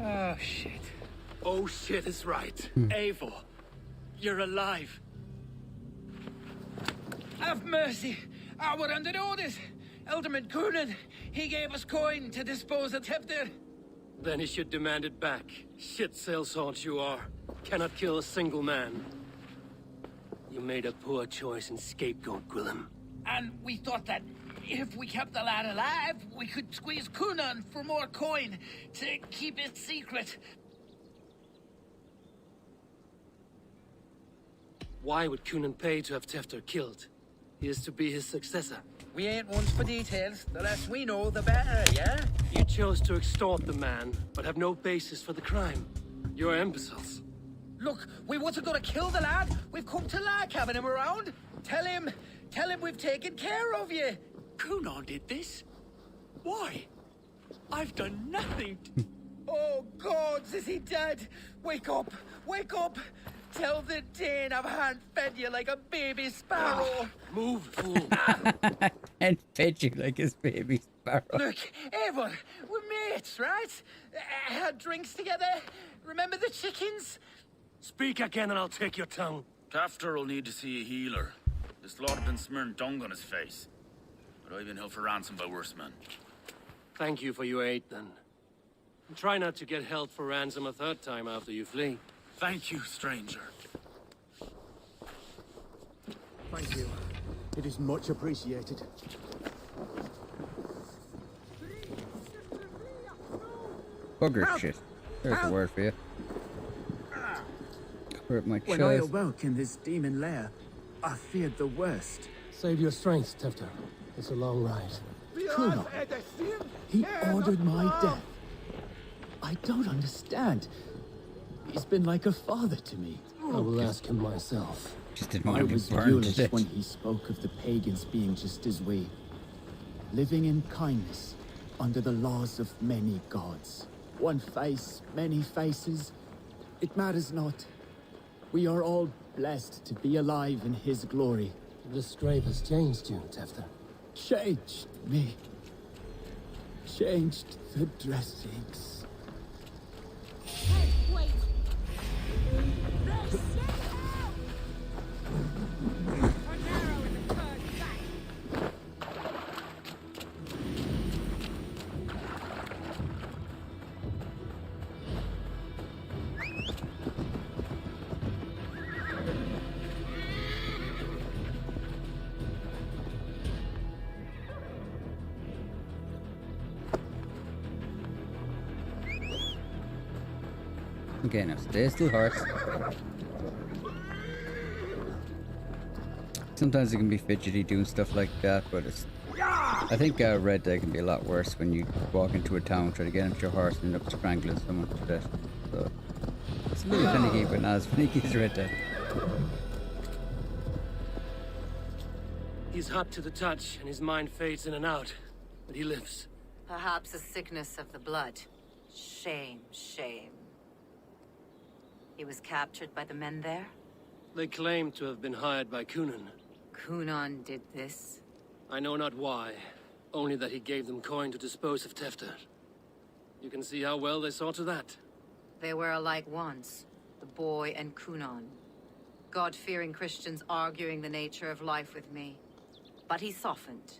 Oh, shit. Oh, shit is right. Eivor, you're alive. Have mercy. We're under orders. Elderman Coonan, he gave us coin to dispose of Tepter. Then he should demand it back. Shit sailsort you are. Cannot kill a single man. You made a poor choice in scapegoat, Gwillem. And we thought that if we kept the lad alive, we could squeeze Coonan for more coin to keep it secret. Why would Coonan pay to have Tefter killed? He is to be his successor. We ain't ones for details. The less we know, the better, yeah? You chose to extort the man, but have no basis for the crime. You're imbeciles. Look, we wasn't gonna kill the lad. We've come to like having him around. Tell him we've taken care of you. Coonan did this? Why? I've done nothing Oh, gods, is he dead? Wake up! Wake up! Tell the Dane I've hand-fed you like a baby sparrow. Move, fool. And fed you like his baby sparrow. Look, Eivor, we're mates, right? Had drinks together. Remember the chickens? Speak again and I'll take your tongue. Tafter will need to see a healer. This lord have been smearing dung on his face. But I've been held for ransom by worse men. Thank you for your aid, then. And try not to get held for ransom a third time after you flee. Thank you, stranger. Thank you. It is much appreciated. Bugger shit. There's a word for you. Hurt my When I chest. awoke in this demon lair, I feared the worst. Save your strength, Tefter. It's a long ride. Coonan, he ordered my death. I don't understand. He's been like a father to me. I will ask him myself. Just didn't I want to was be burned to furious death. when he spoke of the pagans being just as we, living in kindness under the laws of many gods. One face, many faces. It matters not. We are all blessed to be alive in his glory. The Strave has changed you, Tefter. Changed me. Changed the dressings. Hey, wait! Okay, now stay still, horse. Sometimes it can be fidgety doing stuff like that, but it's... I think Red Dead can be a lot worse when you walk into a town, try to get into your horse and end up strangling someone to death. So, it's a little finicky, but not as finicky as Red Dead. He's hot to the touch, and his mind fades in and out. But he lives. Perhaps a sickness of the blood. Shame, shame. He was captured by the men there? They claim to have been hired by Coonan. Coonan did this? I know not why, only that he gave them coin to dispose of Tefter. You can see how well they saw to that. They were alike once, the boy and Coonan. God-fearing Christians arguing the nature of life with me. but he softened.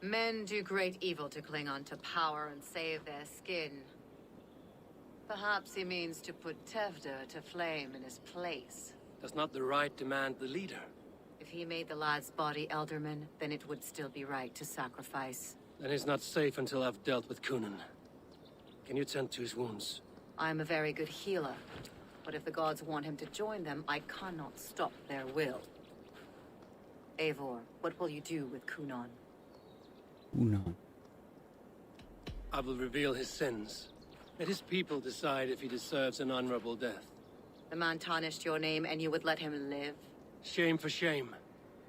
Men do great evil to cling on to power and save their skin. Perhaps he means to put Tevder to flame in his place. Does not the right demand the leader? If he made the lad's body Elderman, then it would still be right to sacrifice. Then he's not safe until I've dealt with Kunan. Can you tend to his wounds? I'm a very good healer, but if the gods want him to join them, I cannot stop their will. Eivor, what will you do with Kunan? Kunan. I will reveal his sins. Let his people decide if he deserves an honorable death. The man tarnished your name and you would let him live? Shame for shame.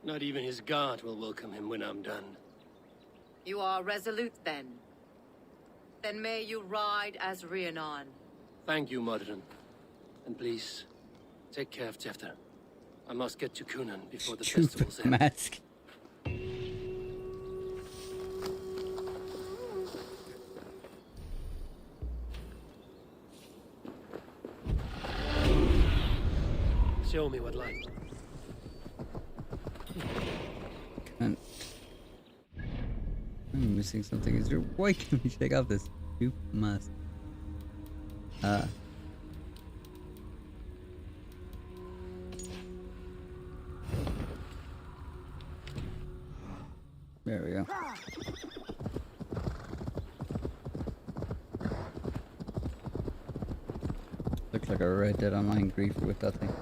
Not even his god will welcome him when I'm done. You are resolute then. Then may you ride as Rhiannon. Thank you, Modern. And please, take care of Tevder. I must get to Kunan before the festival's end. Mask. Show me what light. Can't. I'm missing something. Is there? Why can't we take off this stupid mask? There we go. Looks like a Red Dead Online griefer with that thing.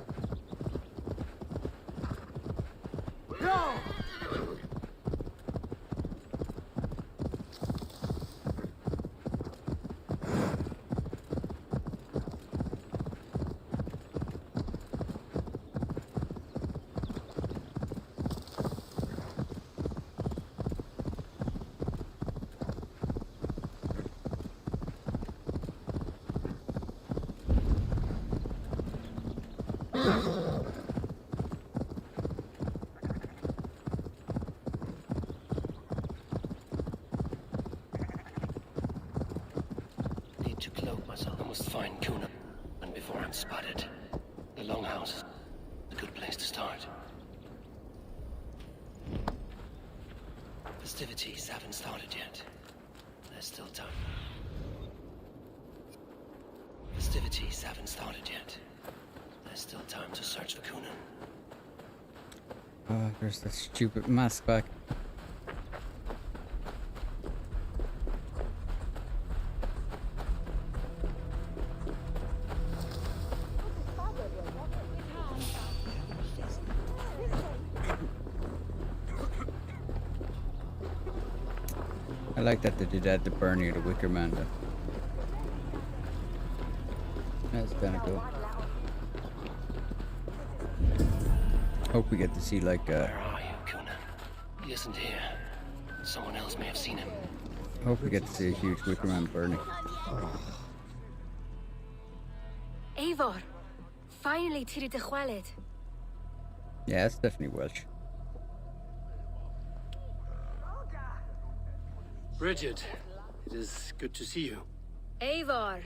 Need to cloak myself. I must find Kunan before I'm spotted. The Longhouse is a good place to start. Festivities haven't started yet. There's still time. Festivities haven't started yet. There's still time to search for Kunan. Oh, there's that stupid mask back. I like that they did that to Bernie or the Wicker Man though. That's kinda cool. Hope we get to see like Where are you, Kunan? He isn't here. Someone else may have seen him. hope we get to see a huge Wicker Man burning. Eivor, finally Tiri de Chwaled. Yeah, it's definitely Welsh. Bridget, it is good to see you. Eivor,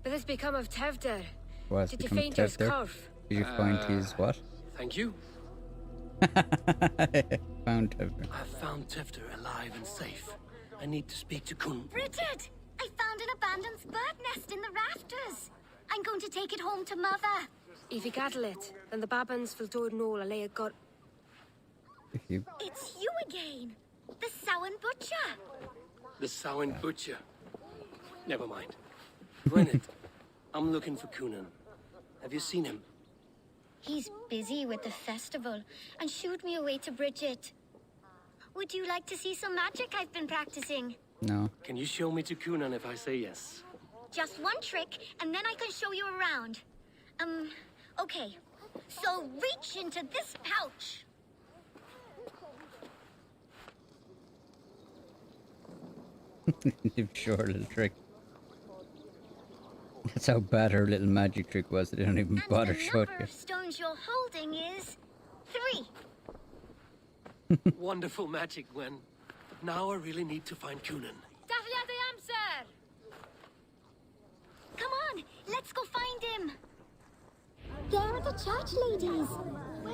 what has become of Tevder? What's Did you become faint your Tevder? scarf? Did you find his what? Thank you. Found Tevder. I found Tevder alive and safe. I need to speak to Kun. Bridget, I found an abandoned bird nest in the rafters. I'm going to take it home to Mother. If you cattle it, then the babans will do it all a lay got. If you It's you again. The Samhain Butcher. The Samhain Butcher. Never mind. Gwyneth, I'm looking for Kunan. Have you seen him? He's busy with the festival and shooed me away to Bridget. Would you like to see some magic I've been practicing? No. Can you show me to Kunan if I say yes? Just one trick, and then I can show you around. Okay. So reach into this pouch. Sure, little trick. That's how bad her little magic trick was. They don't even bother showing The you. number of stones you're holding is 3. Wonderful magic, Gwen. But now I really need to find Kunan. Daflia de Amser! Come on, let's go find him. They're the church ladies.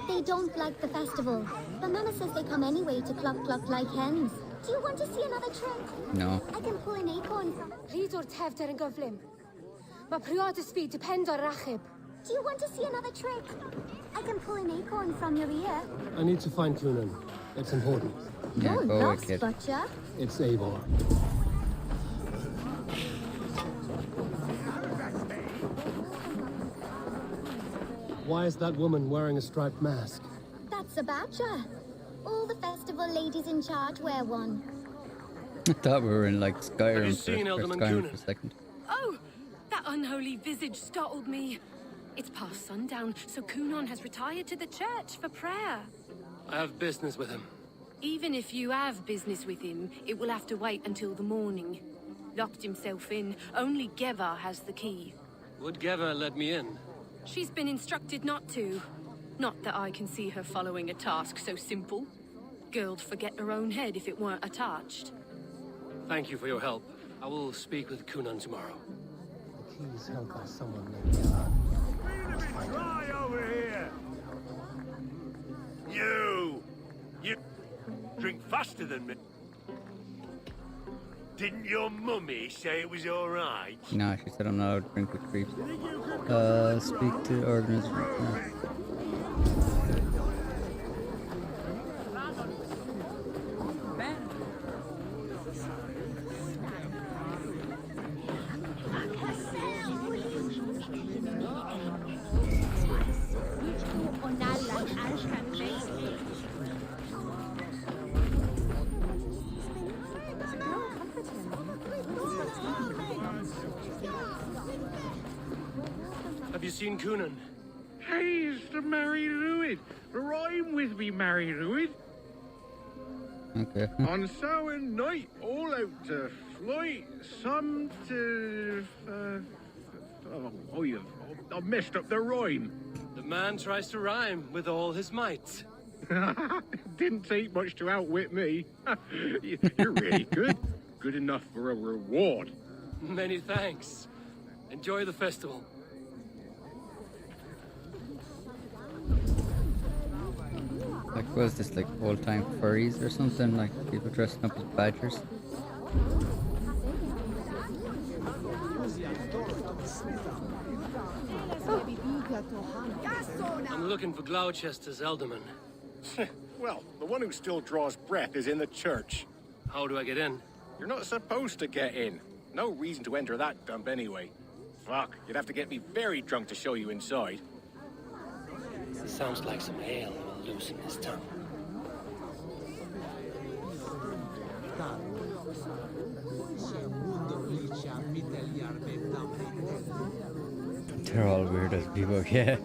They don't like the festival, but Mama says they come anyway to cluck cluck like hens. Do you want to see another trick? No. I can pull an acorn from... Ridor tefter and gyflym. Ma priod speed depend on rachib. Do you want to see another trick? I can pull an acorn from your ear. I need to find Kunan. It's important. Yeah, You're go away, lost, kid. Butcher. It's Eivor. Why is that woman wearing a striped mask? That's a badger. All the festival ladies in charge wear one. I thought we were in like Have you Skyrim seen for Alderman Skyrim Kunan? for a second. Oh, that unholy visage startled me. It's past sundown, so Kunan has retired to the church for prayer. I have business with him. Even if you have business with him, it will have to wait until the morning. Locked himself in. Only Geva has the key. Would Geva let me in? She's been instructed not to. Not that I can see her following a task so simple. Girl'd forget her own head if it weren't attached. Thank you for your help. I will speak with Kunan tomorrow. The key is held by someone named Geva. Try over here! You drink faster than me. Didn't your mummy say it was all right? No, she said I'm not allowed to drink with creeps. Speak to organizers. Have you seen Kunan? Hey, it's the Mary Ruid. Rhyme with me, Mary Ruid. Okay. On Samhain night, all out to flight, some to... I've messed up the rhyme. The man tries to rhyme with all his might. Didn't take much to outwit me. You're really good. Good enough for a reward. Many thanks. Enjoy the festival. Like, was this like old-time furries or something? Like people dressing up as badgers? I'm looking for Gloucester's alderman. Well, the one who still draws breath is in the church. How do I get in? You're not supposed to get in. No reason to enter that dump anyway. Fuck, you'd have to get me very drunk to show you inside. Sounds like some ale will loosen his tongue. They're all weird as people, yeah.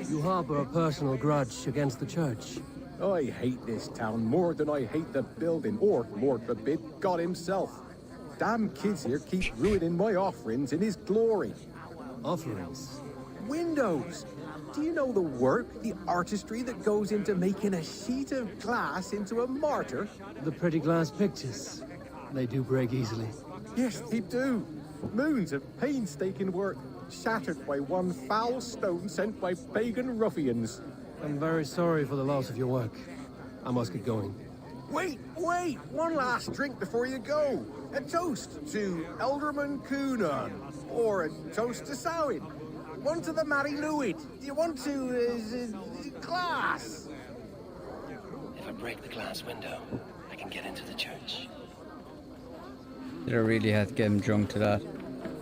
You harbor a personal grudge against the church. I hate this town more than I hate the building, or, Lord forbid, God himself. Damn kids here keep ruining my offerings in his glory. Offerings? Windows! Do you know the work, the artistry that goes into making a sheet of glass into a martyr? The pretty glass pictures. They do break easily. Yes, they do. Moons of painstaking work, shattered by one foul stone sent by pagan ruffians. I'm very sorry for the loss of your work. I must get going. Wait! One last drink before you go. A toast to Alderman Kunan. Or a toast to Samhain. One to the Mary Luid. Do you want to, glass? If I break the glass window, I can get into the church. Did I really have to get him drunk to that?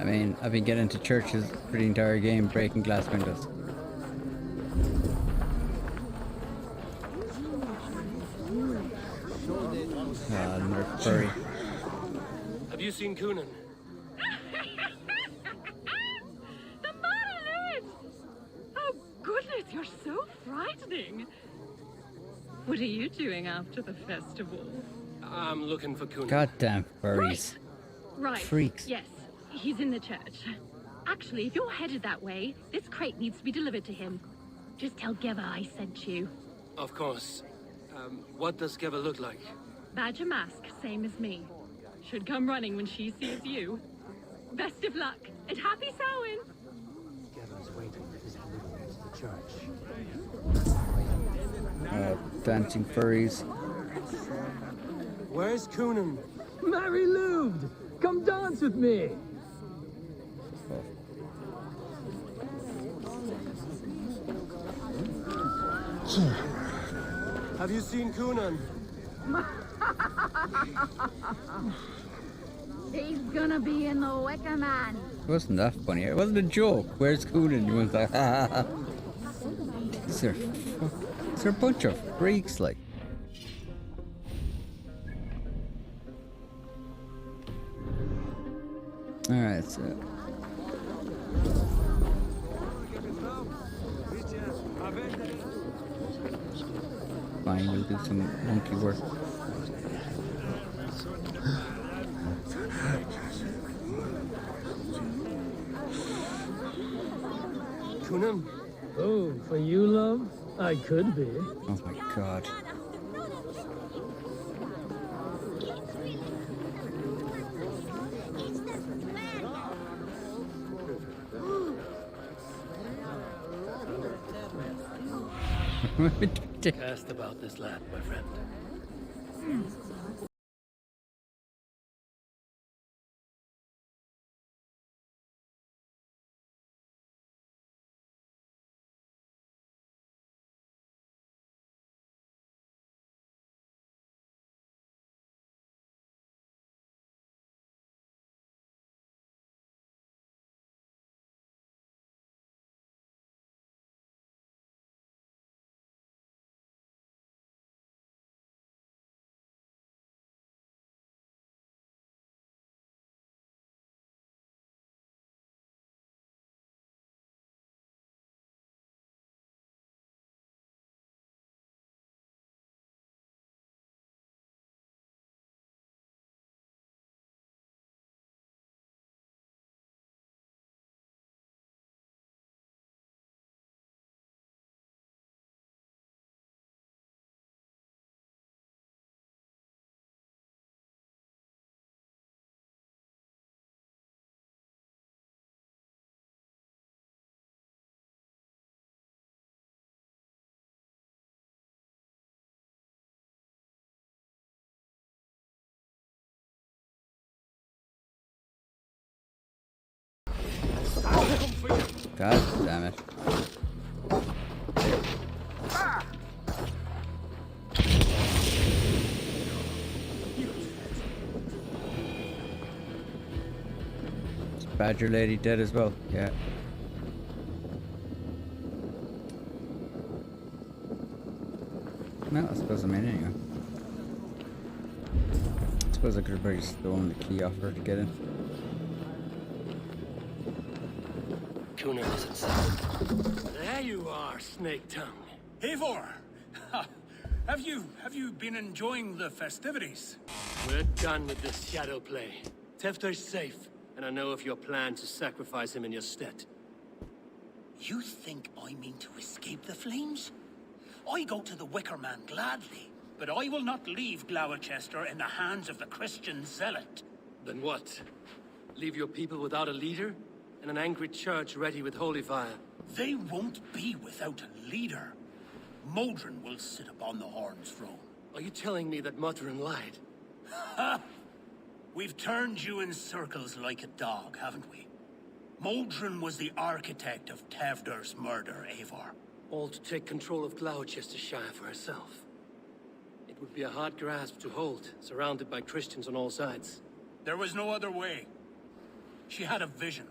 I mean, I've been getting to churches for the entire game, breaking glass windows. Another furry. Have you seen Kunan? The Marilyn! Oh, goodness, you're so frightening. What are you doing after the festival? I'm looking for Kunan. Goddamn furries. Right. Freaks. Yes, he's in the church. Actually, if you're headed that way, this crate needs to be delivered to him. Just tell Geva I sent you. Of course. What does Geva look like? Badger mask, same as me. Should come running when she sees you. Best of luck, and happy Samhain! Gavin's waiting with his deliverance to church. Dancing furries. Where's Coonan? Mary Lubed! Come dance with me! Have you seen Coonan? He's gonna be in the Wicker Man. It wasn't that funny. It wasn't a joke. Where's Coonan? You was like, ha ha ha. These are a bunch of freaks, like. Alright, so. Fine, we'll do some monkey work. Coonan? Oh, for you, love? I could be. Oh my god. Cast about this land, my friend. God damn it. Is Badger Lady dead as well? Yeah. No, I suppose I'm in anyway. I suppose I could have already stolen the key off her to get in. Coonan is inside. There you are, Snake Tongue. Eivor! Have you been enjoying the festivities? We're done with this shadow play. Tefter's safe, and I know of your plan to sacrifice him in your stead. You think I mean to escape the flames? I go to the Wicker Man gladly, but I will not leave Gloucester in the hands of the Christian zealot. Then what? Leave your people without a leader? And an angry church ready with holy fire? They won't be without a leader. Modron will sit upon the Horn's throne. Are you telling me that Modron lied? Ha! We've turned you in circles like a dog, haven't we? Modron was the architect of Tevder's murder, Eivor. All to take control of Gloucestershire for herself. It would be a hard grasp to hold, surrounded by Christians on all sides. There was no other way. She had a vision.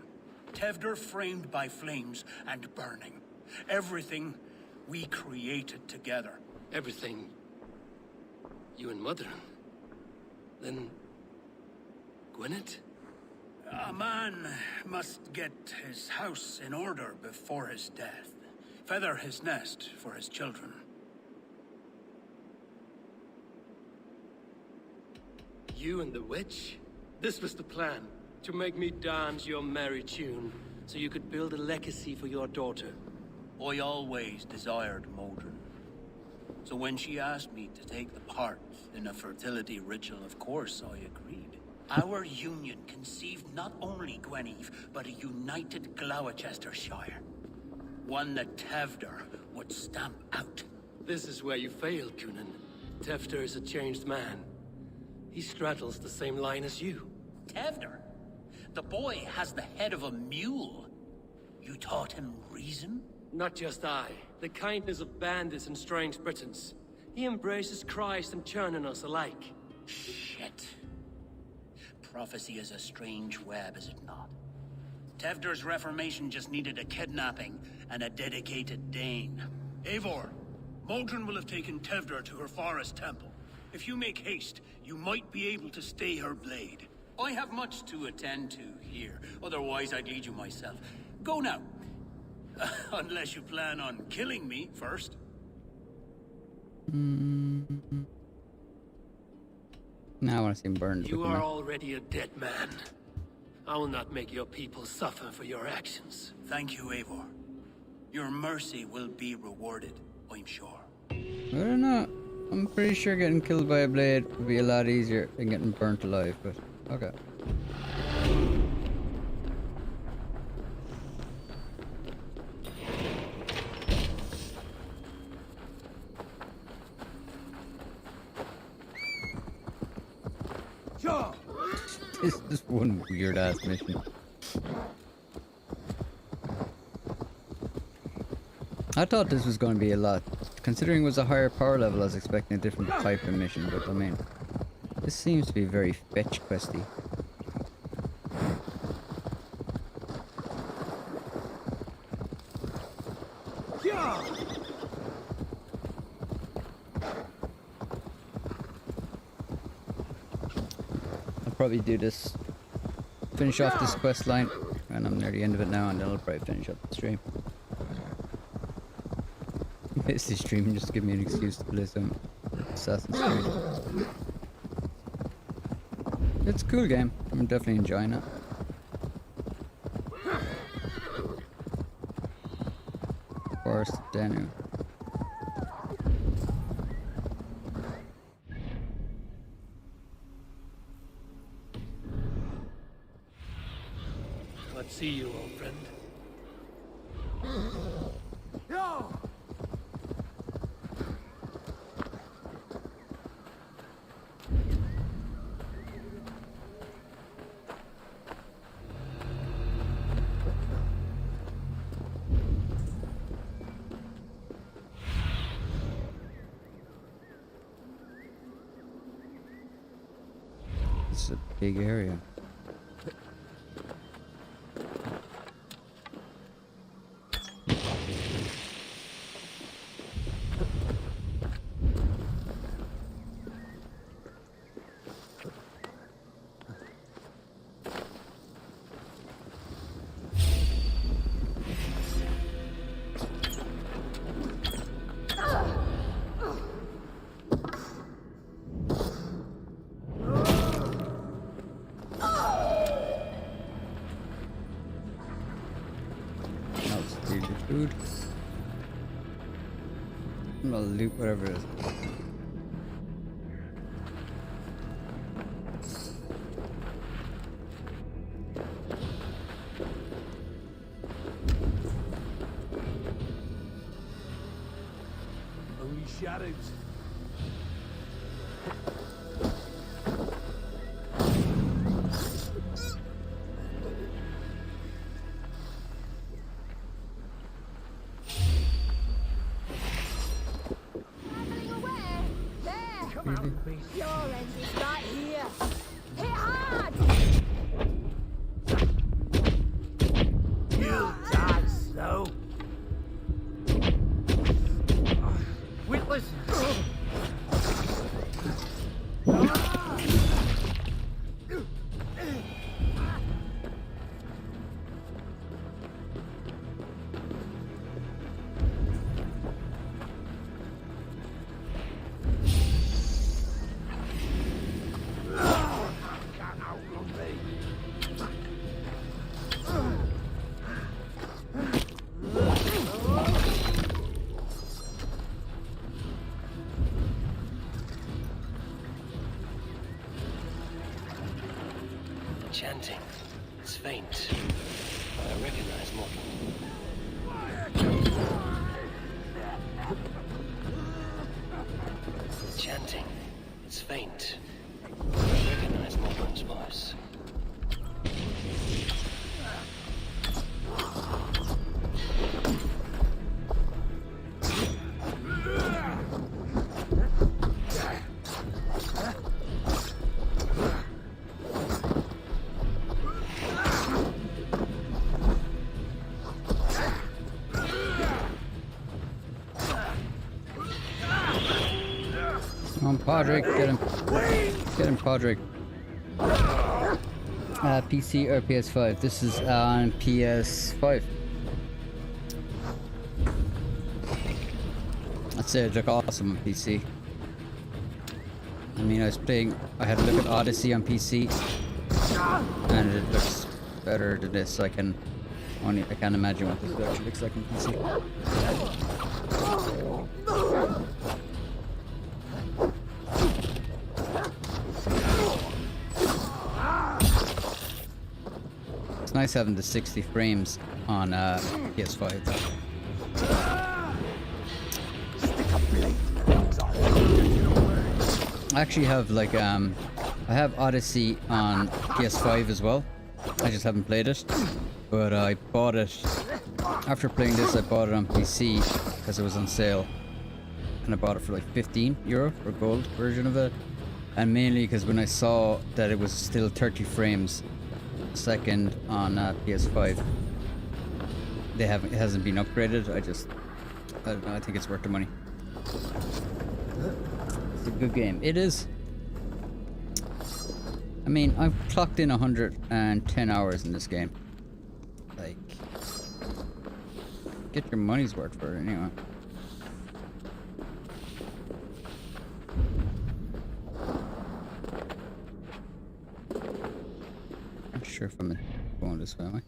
Tevder framed by flames and burning. Everything we created together. Everything? You and Modron? Then... Gwyneth? A man must get his house in order before his death. Feather his nest for his children. You and the witch? This was the plan. To make me dance your merry tune, so you could build a legacy for your daughter. I always desired Modron. So when she asked me to take the part in a fertility ritual, of course I agreed. Our union conceived not only Gweneve, but a united Gloucestershire. One that Tevder would stamp out. This is where you failed, Coonan. Tefter is a changed man. He straddles the same line as you. Tevder? The boy has the head of a mule. You taught him reason? Not just I. The kindness of bandits and strange Britons. He embraces Christ and churning us alike. Shit. Prophecy is a strange web, is it not? Tevder's reformation just needed a kidnapping and a dedicated Dane. Eivor, Modron will have taken Tevder to her forest temple. If you make haste, you might be able to stay her blade. I have much to attend to here, otherwise I'd lead you myself. Go now. Unless you plan on killing me first. Now I want to see him burned. You are already a dead man. I will not make your people suffer for your actions. Thank you, Eivor. Your mercy will be rewarded, I'm sure. I don't know. I'm pretty sure getting killed by a blade would be a lot easier than getting burnt alive, but okay. This is one weird ass mission. I thought this was going to be a lot. Considering it was a higher power level, I was expecting a different type of mission, but I mean, this seems to be very fetch questy. I'll probably do this, finish off this quest line, and I'm near the end of it now, and then I'll probably finish up the stream. Miss the stream and just give me an excuse to play some Assassin's Creed. It's a cool game. I'm definitely enjoying it. Forest of Danu. Let's see you, old friend. Yo! This is a big area. Food. I'm gonna loot whatever it is. Only shadows. Your end is right here. Hit hard! You die slow. Witless. Chanting. It's faint. I recognize mortal. Chanting. It's faint. I recognize Morgan's voice. Come on, Podrick, get him. Get him, Podrick. PC or PS5? This is on PS5. I'd say it looked awesome on PC. I mean, I had a look at Odyssey on PC, and it looks better than this. I can't imagine what this actually looks like on PC. It's nice having the 60 frames on PS5 though. I actually have like I have Odyssey on PS5 as well. I just haven't played it, but I bought it after playing this. I bought it on PC because it was on sale, and I bought it for like €15 for gold version of it, and mainly because when I saw that it was still 30 frames a second on PS5, it hasn't been upgraded. I don't know, I think it's worth the money. It's a good game. It is. I mean, I've clocked in 110 hours in this game. Like, get your money's worth for it anyway. Not sure if I'm going this way, am I?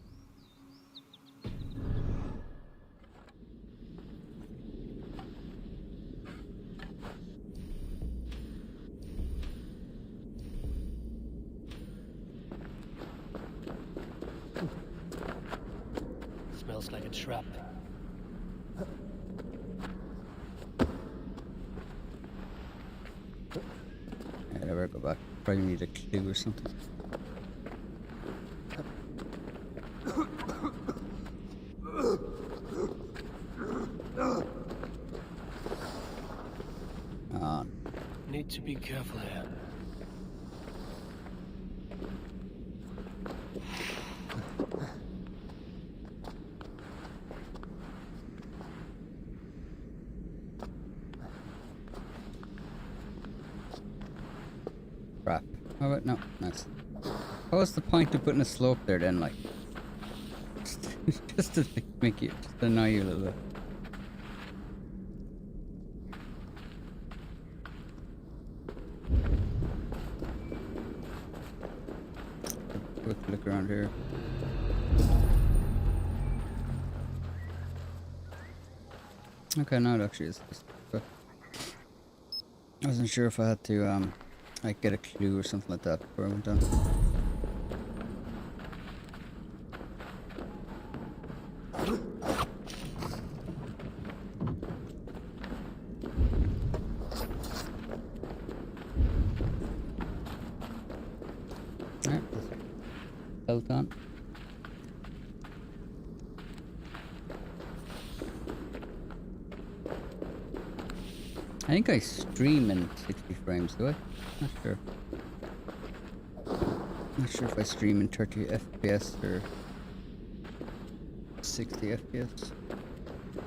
Smells like a trap. I never go back. Probably need a clue or something. Need to be careful here. Crap. Oh wait, no, nice. What was the point of putting a slope there then, like? Just to make you, just to annoy you a little bit. Quick look around here. Okay, no, it actually is. I wasn't sure if I had to like get a clue or something like that before I went down. Alright, health on. I think I stream in 60 frames, do I? Not sure. Not sure if I stream in 30 FPS or 60 FPS.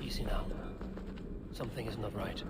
Easy now. Something is not right.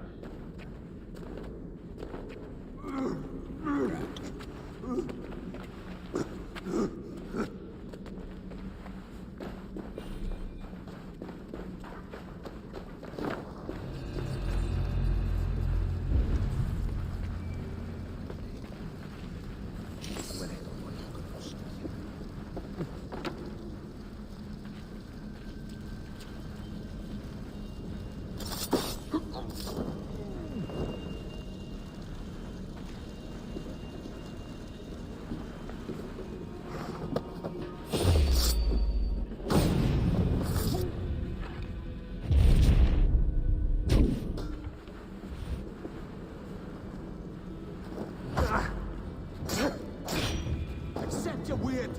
Can't you wait?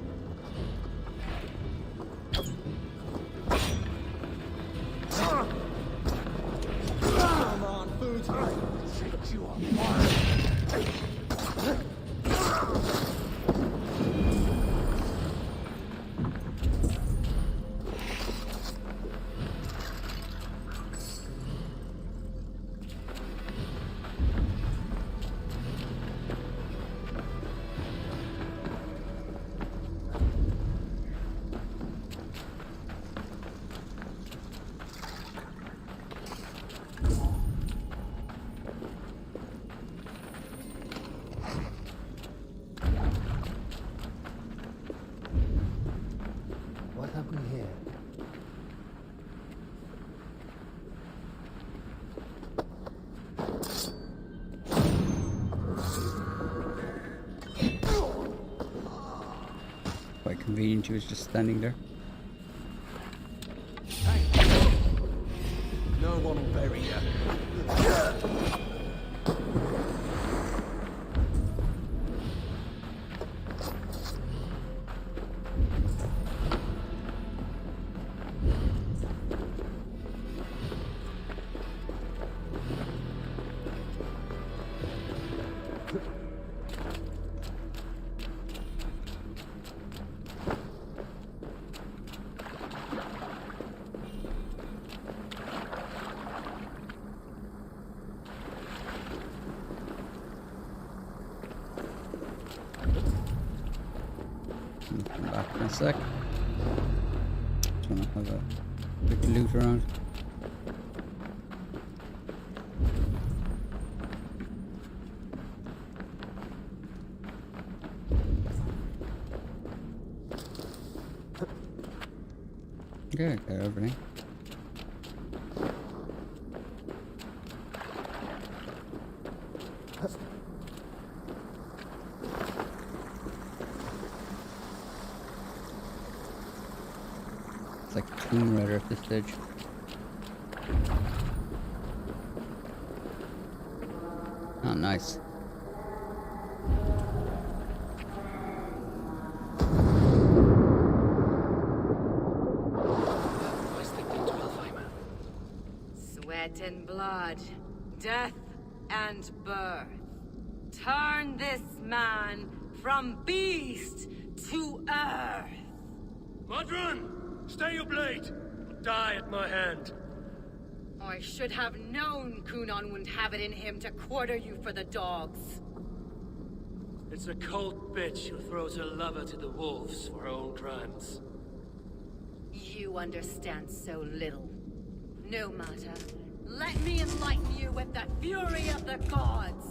Come on, food. Set you on fire. What have we here? Quite convenient, she was just standing there. No one will bury you. Come back in a sec. Just wanna have a quick loot around. Okay, got everything. It's like Tomb Raider at this stage. Oh, nice. Sweat and blood, death and birth. Turn this man from beast to earth. Modron! Stay your blade! Die at my hand. I should have known Kunon wouldn't have it in him to quarter you for the dogs. It's a cold bitch who throws her lover to the wolves for her own crimes. You understand so little. No matter. Let me enlighten you with the fury of the gods.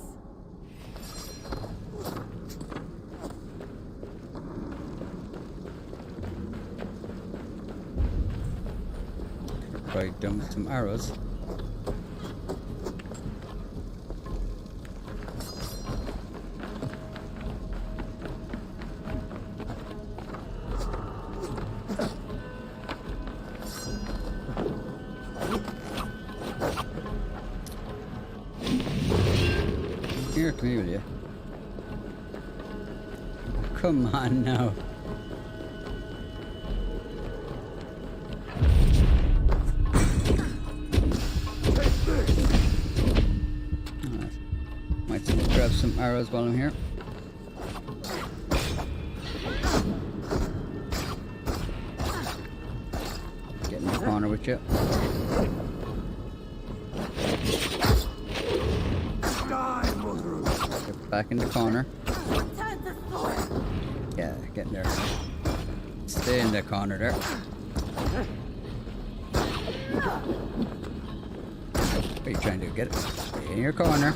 Probably done with some arrows. Here, come here, will you? Come on now. Might grab some arrows while I'm here. Get in the corner with you. Get back in the corner. Yeah, get in there. Stay in the corner there. What are you trying to do? Get it. Stay in your corner.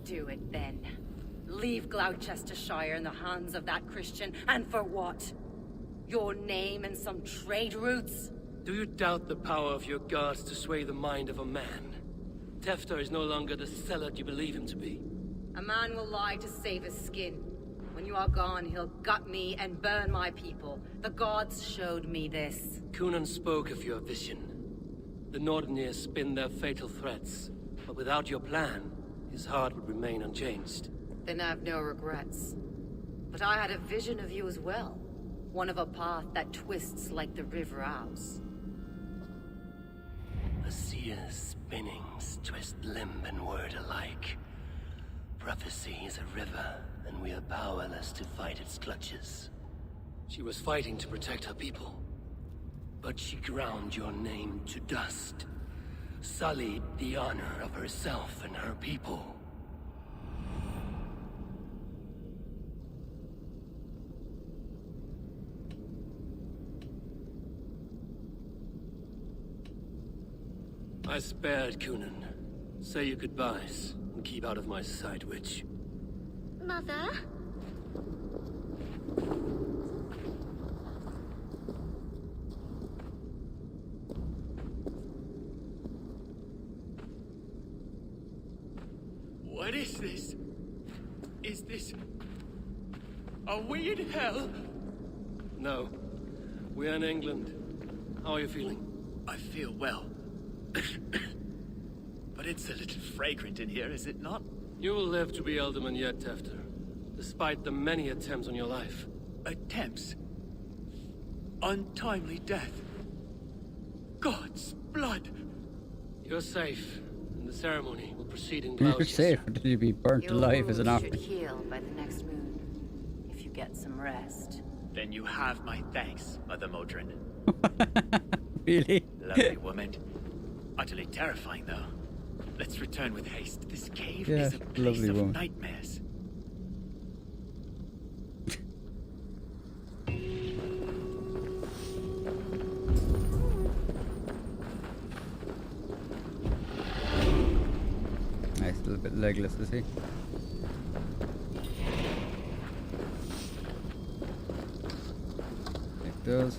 Do it then. Leave Gloucestershire in the hands of that Christian, and for what? Your name and some trade routes? Do you doubt the power of your gods to sway the mind of a man? Tefter is no longer the zealot you believe him to be. A man will lie to save his skin. When you are gone, he'll gut me and burn my people. The gods showed me this. Cunan spoke of your vision. The Nordenir spin their fatal threats, but without your plan, his heart would remain unchanged. Then I have no regrets. But I had a vision of you as well. One of a path that twists like the river Ouse. A seer's spinnings twist limb and word alike. Prophecy is a river, and we are powerless to fight its clutches. She was fighting to protect her people, but she ground your name to dust, sullied the honor of herself and her people. I spared Cunan. Say your goodbyes and keep out of my sight, witch. Mother? What is this? Is this... are we in hell? No. We're in England. How are you feeling? I feel well. But it's a little fragrant in here, is it not? You will live to be Alderman yet, Tefter, despite the many attempts on your life. Attempts? Untimely death? God's blood! You're safe, and the ceremony will proceed in You're Gloucester. safe until you be burnt Your alive as an wounds offering. should heal by the next moon, if you get some rest. Then you have my thanks, Mother Modron. Really? Lovely woman. Utterly terrifying, though. Let's return with haste. This cave Yeah, is a place lovely of woman. nightmares. Nice, a little bit legless, is he? Like those.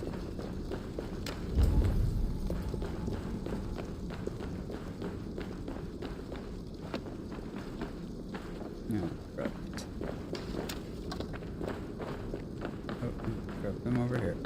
No, grab it. Oh, grab them over here.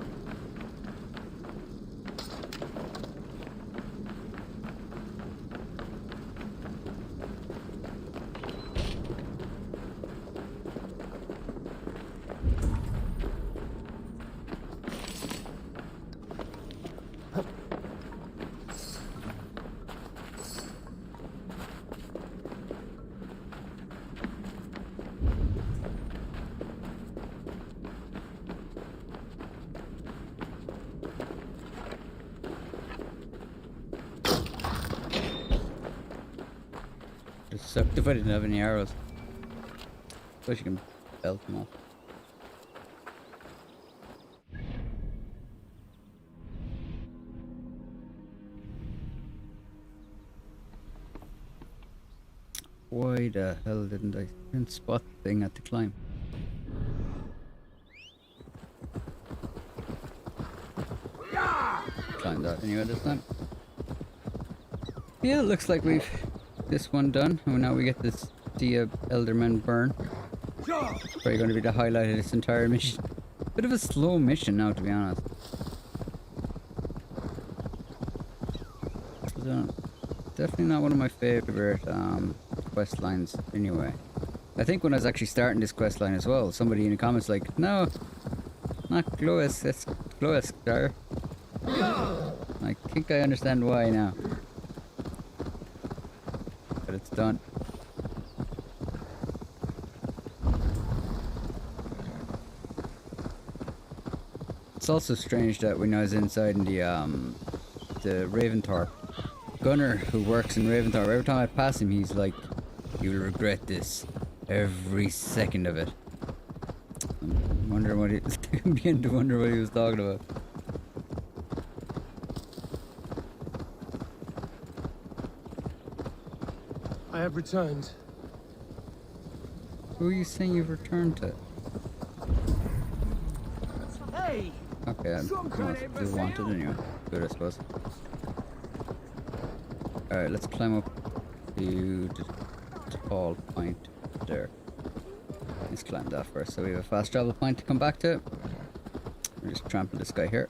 Just sucked if I didn't have any arrows. Wish you can belt them off. Why the hell didn't I spot the thing at the climb? Climbed that anyway this time. Yeah, it looks like we've this one done. And now we get this the Elderman burn. Probably going to be the highlight of this entire mission. Bit of a slow mission now, to be honest. Definitely not one of my favorite quest lines anyway. I think when I was actually starting this quest line as well, somebody in the comments like, no, not Glois, it's Gloiskar. I think I understand why now. But it's done. It's also strange that when I was inside in the Raventharp, Gunnar, who works in Raventharp, every time I pass him, he's like, "You'll regret this, every second of it." I'm wondering what I'm beginning to wonder what he was talking about. I have returned. Who are you saying you've returned to? Hey! Okay, I'm still wanted anyway. Good, I suppose. Alright, let's climb up to the tall point. there. Let's climb that first. So we have a fast travel point to come back to. We'll just trample this guy here.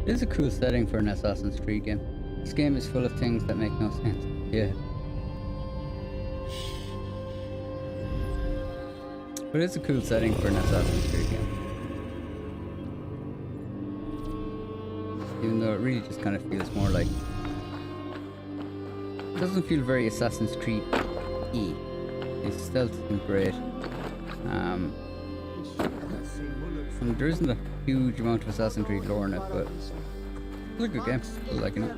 It is a cool setting for an Assassin's Creed game. This game is full of things that make no sense. Yeah. But it's a cool setting for an Assassin's Creed game. Even though it really just kind of feels more like... It doesn't feel very Assassin's Creed-y. It's stealth isn't great. And there isn't a huge amount of Assassin's Creed lore in it, but it's a good game. Still liking it.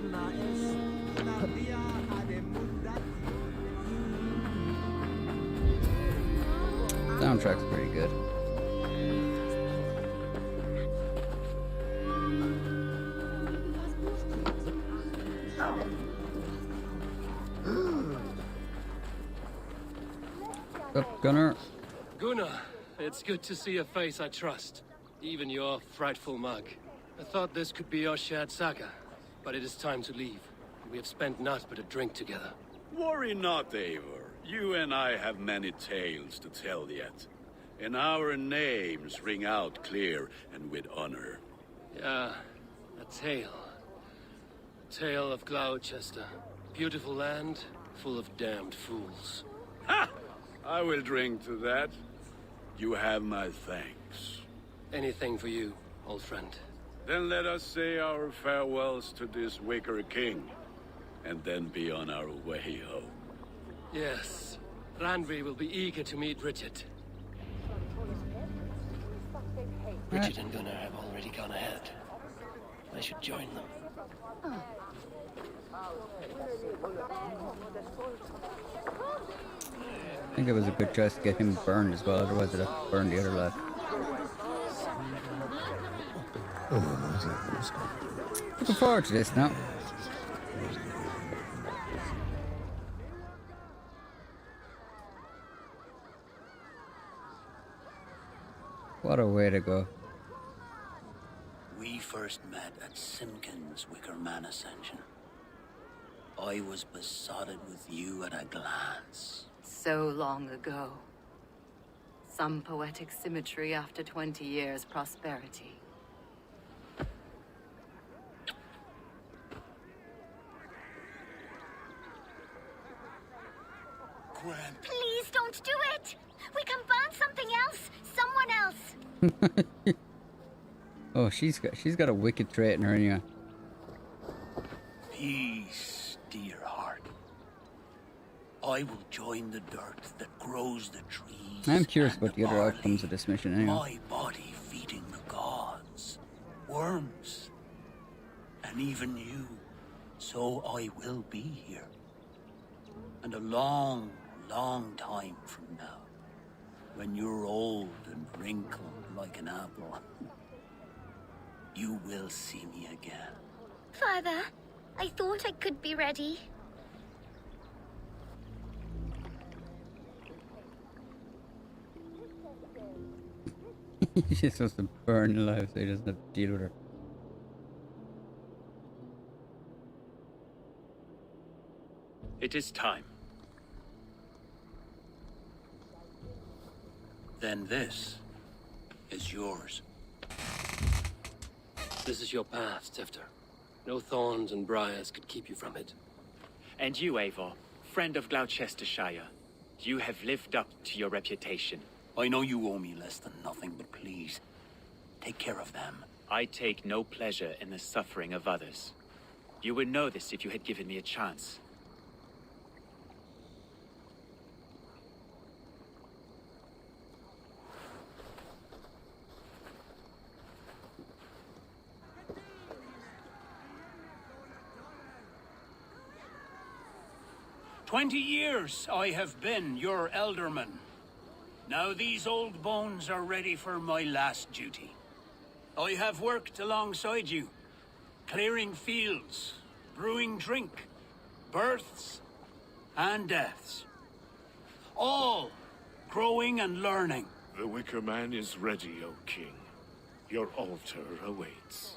Soundtrack's pretty good. What's up, Gunnar? Gunnar, it's good to see a face I trust. Even your frightful mug. I thought this could be our shared saga, but it is time to leave. We have spent naught but a drink together. Worry not, Eivor. You and I have many tales to tell yet. And our names ring out clear and with honor. Yeah, a tale. A tale of Gloucester. Beautiful land, full of damned fools. Ha! I will drink to that. You have my thanks. Anything for you, old friend. Then let us say our farewells to this Wicker King, and then be on our way home. Yes, Randvi will be eager to meet Bridget. Bridget and Gunnar have already gone ahead. I should join them. I think it was a good choice to get him burned as well, otherwise I'd have to burn the other lad. Looking forward to this now. What a way to go. We first met at Simpkins' Wicker Man Ascension. I was besotted with you at a glance. So long ago. Some poetic symmetry after 20 years' prosperity. Please don't do it! We can burn something else! Someone else! Oh, she's got a wicked trait in her anyway. Peace, dear heart. I will join the dirt that grows the trees. I'm curious about the other outcomes of this mission anyway. My body feeding the gods, worms, and even you. So I will be here. And a long, long time from now, when you're old and wrinkled like an apple, you will see me again. Father, I thought I could be ready. She's supposed to burn alive so he doesn't have to deal with her. It is time. Then this is yours. This is your path, Tifter. No thorns and briars could keep you from it. And you, Eivor, friend of Gloucestershire, you have lived up to your reputation. I know you owe me less than nothing, but please, take care of them. I take no pleasure in the suffering of others. You would know this if you had given me a chance. 20 years I have been your elderman. Now these old bones are ready for my last duty. I have worked alongside you, clearing fields, brewing drink, births and deaths. All growing and learning. The Wicker Man is ready, O King. Your altar awaits.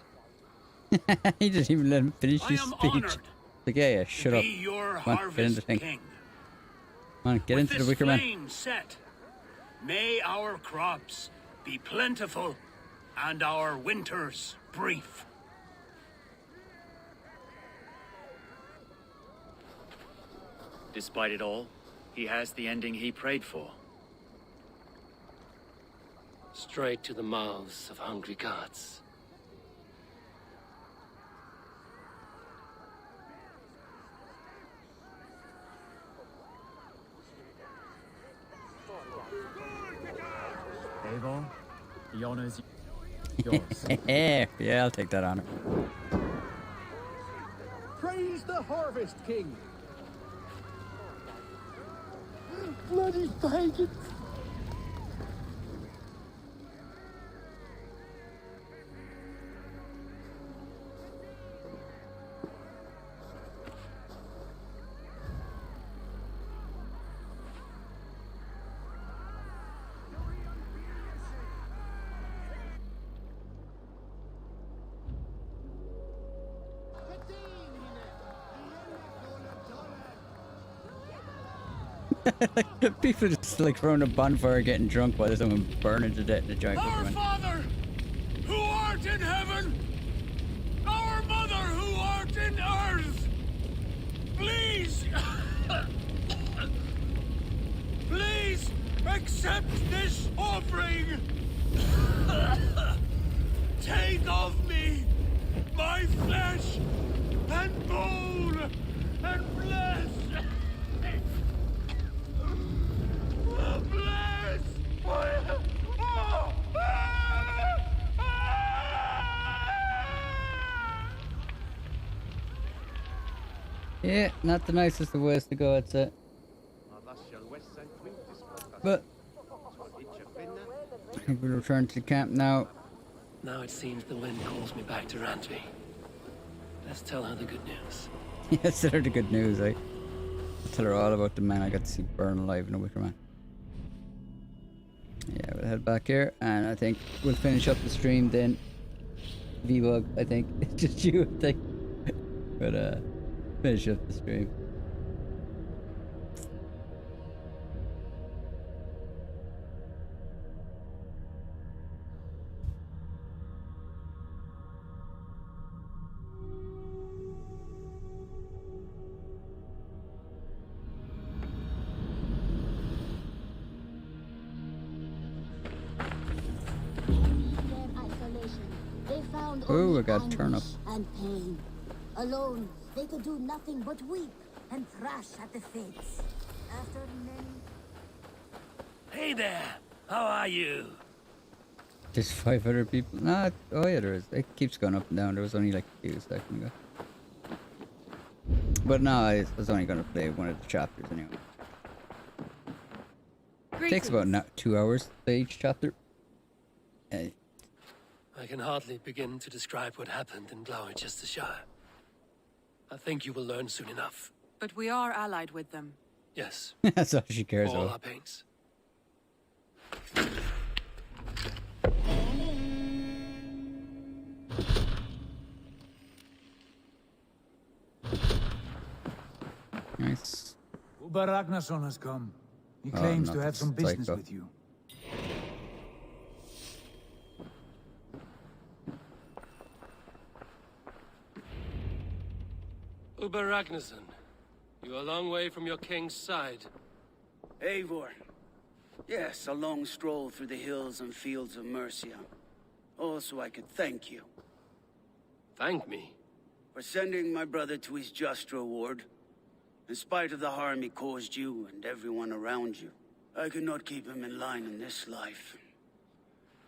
He didn't even let him finish his speech. Honored Like, yeah, shut to up. be your Come on, get into the harvest thing. king. Come on, get With into the this Wicker Man. flame set, may our crops be plentiful and our winters brief. Despite it all, he has the ending he prayed for. Straight to the mouths of hungry gods. Eivor, the honor's yours. Yeah, I'll take that honor. Praise the Harvest King! Bloody pagans! People just like throwing a bonfire, getting drunk while there's someone burning to death in a giant Our Wicker Man. Father, who art in heaven, our Mother, who art in earth, please, please accept this offering. Take of me my flesh and bone and bless. Bless my... Yeah, not the nicest of ways to go, I'd say. But I think we'll return to camp now. Now it seems the wind calls me back to Rantby. Let's tell her the good news. Yes, tell her the good news, eh? I'll tell her all about the man I got to see burn alive in a Wicker Man. Yeah, we'll head back here, and I think we'll finish up the stream then. V-Bug, I think. It's just you, I think. But, finish up the stream. Oh, I got turnip. And pain. Alone, they could do nothing but weep and thrash at the fates. After many... Hey there! How are you? There's 500 people. Nah, oh yeah, there is. It keeps going up and down. There was only like a few seconds ago. But no, I was only going to play one of the chapters anyway. It takes about 2 hours to play each chapter. I can hardly begin to describe what happened in Gloucestershire. I think you will learn soon enough. But we are allied with them. Yes. That's all she cares all about. our pains. Nice. Uber Ragnarsson has come. He Oh, claims not to have the some business psycho. with you. Uber Ragnarsson, you're a long way from your king's side. Eivor. Yes, a long stroll through the hills and fields of Mercia. Also, I could thank you. Thank me? For sending my brother to his just reward. In spite of the harm he caused you and everyone around you. I could not keep him in line in this life.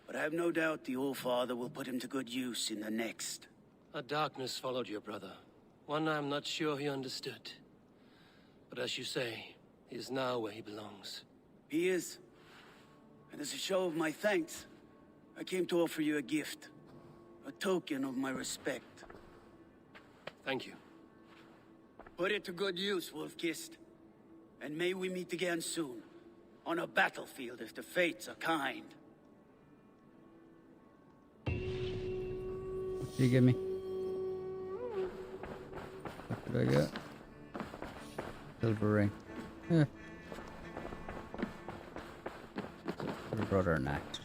But I have no doubt the All-Father will put him to good use in the next. A darkness followed your brother. One I'm not sure he understood. But But as you say, he is now where he belongs. He is. And as a show of my thanks, I came to offer you a gift. A token of my respect. Thank you. Put it to good use, Wolf-Kissed. And may we meet again soon. On a battlefield if the fates are kind. What did you give me? What did I get? Silver ring. Yeah. Your brother an axe.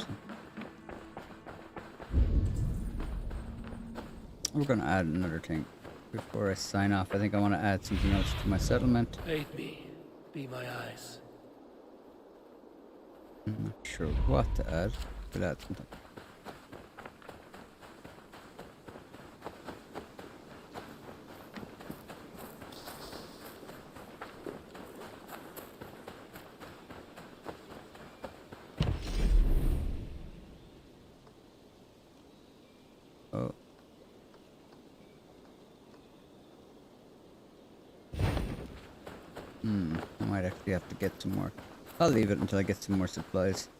We're gonna add another thing before I sign off. I think I want to add something else to my settlement. Aid me. Be my eyes. I'm not sure what to add, but add something. Oh. I might actually have to get some more. I'll leave it until I get some more supplies.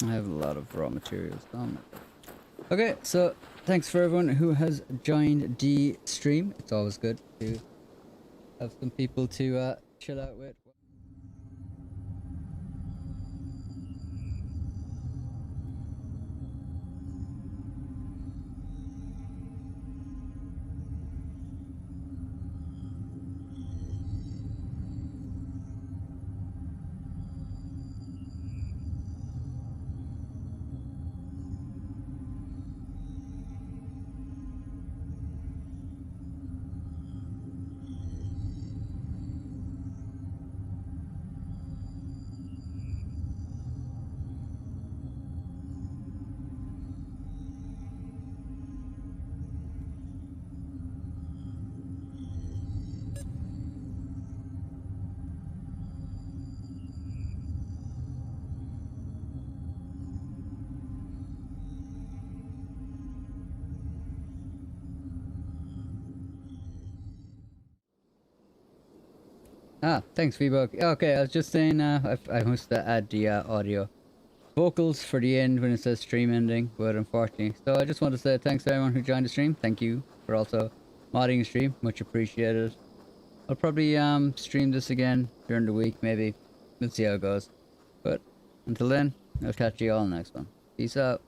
I have a lot of raw materials on it. Okay, so thanks for everyone who has joined the stream. It's always good to have some people to chill out with. Ah, thanks, V-Buck. Okay, I was just saying, I must add the audio vocals for the end when it says stream ending, but unfortunately. So I just want to say thanks to everyone who joined the stream. Thank you for also modding the stream. Much appreciated. I'll probably stream this again during the week, maybe. We'll see how it goes. But until then, I'll catch you all in the next one. Peace out.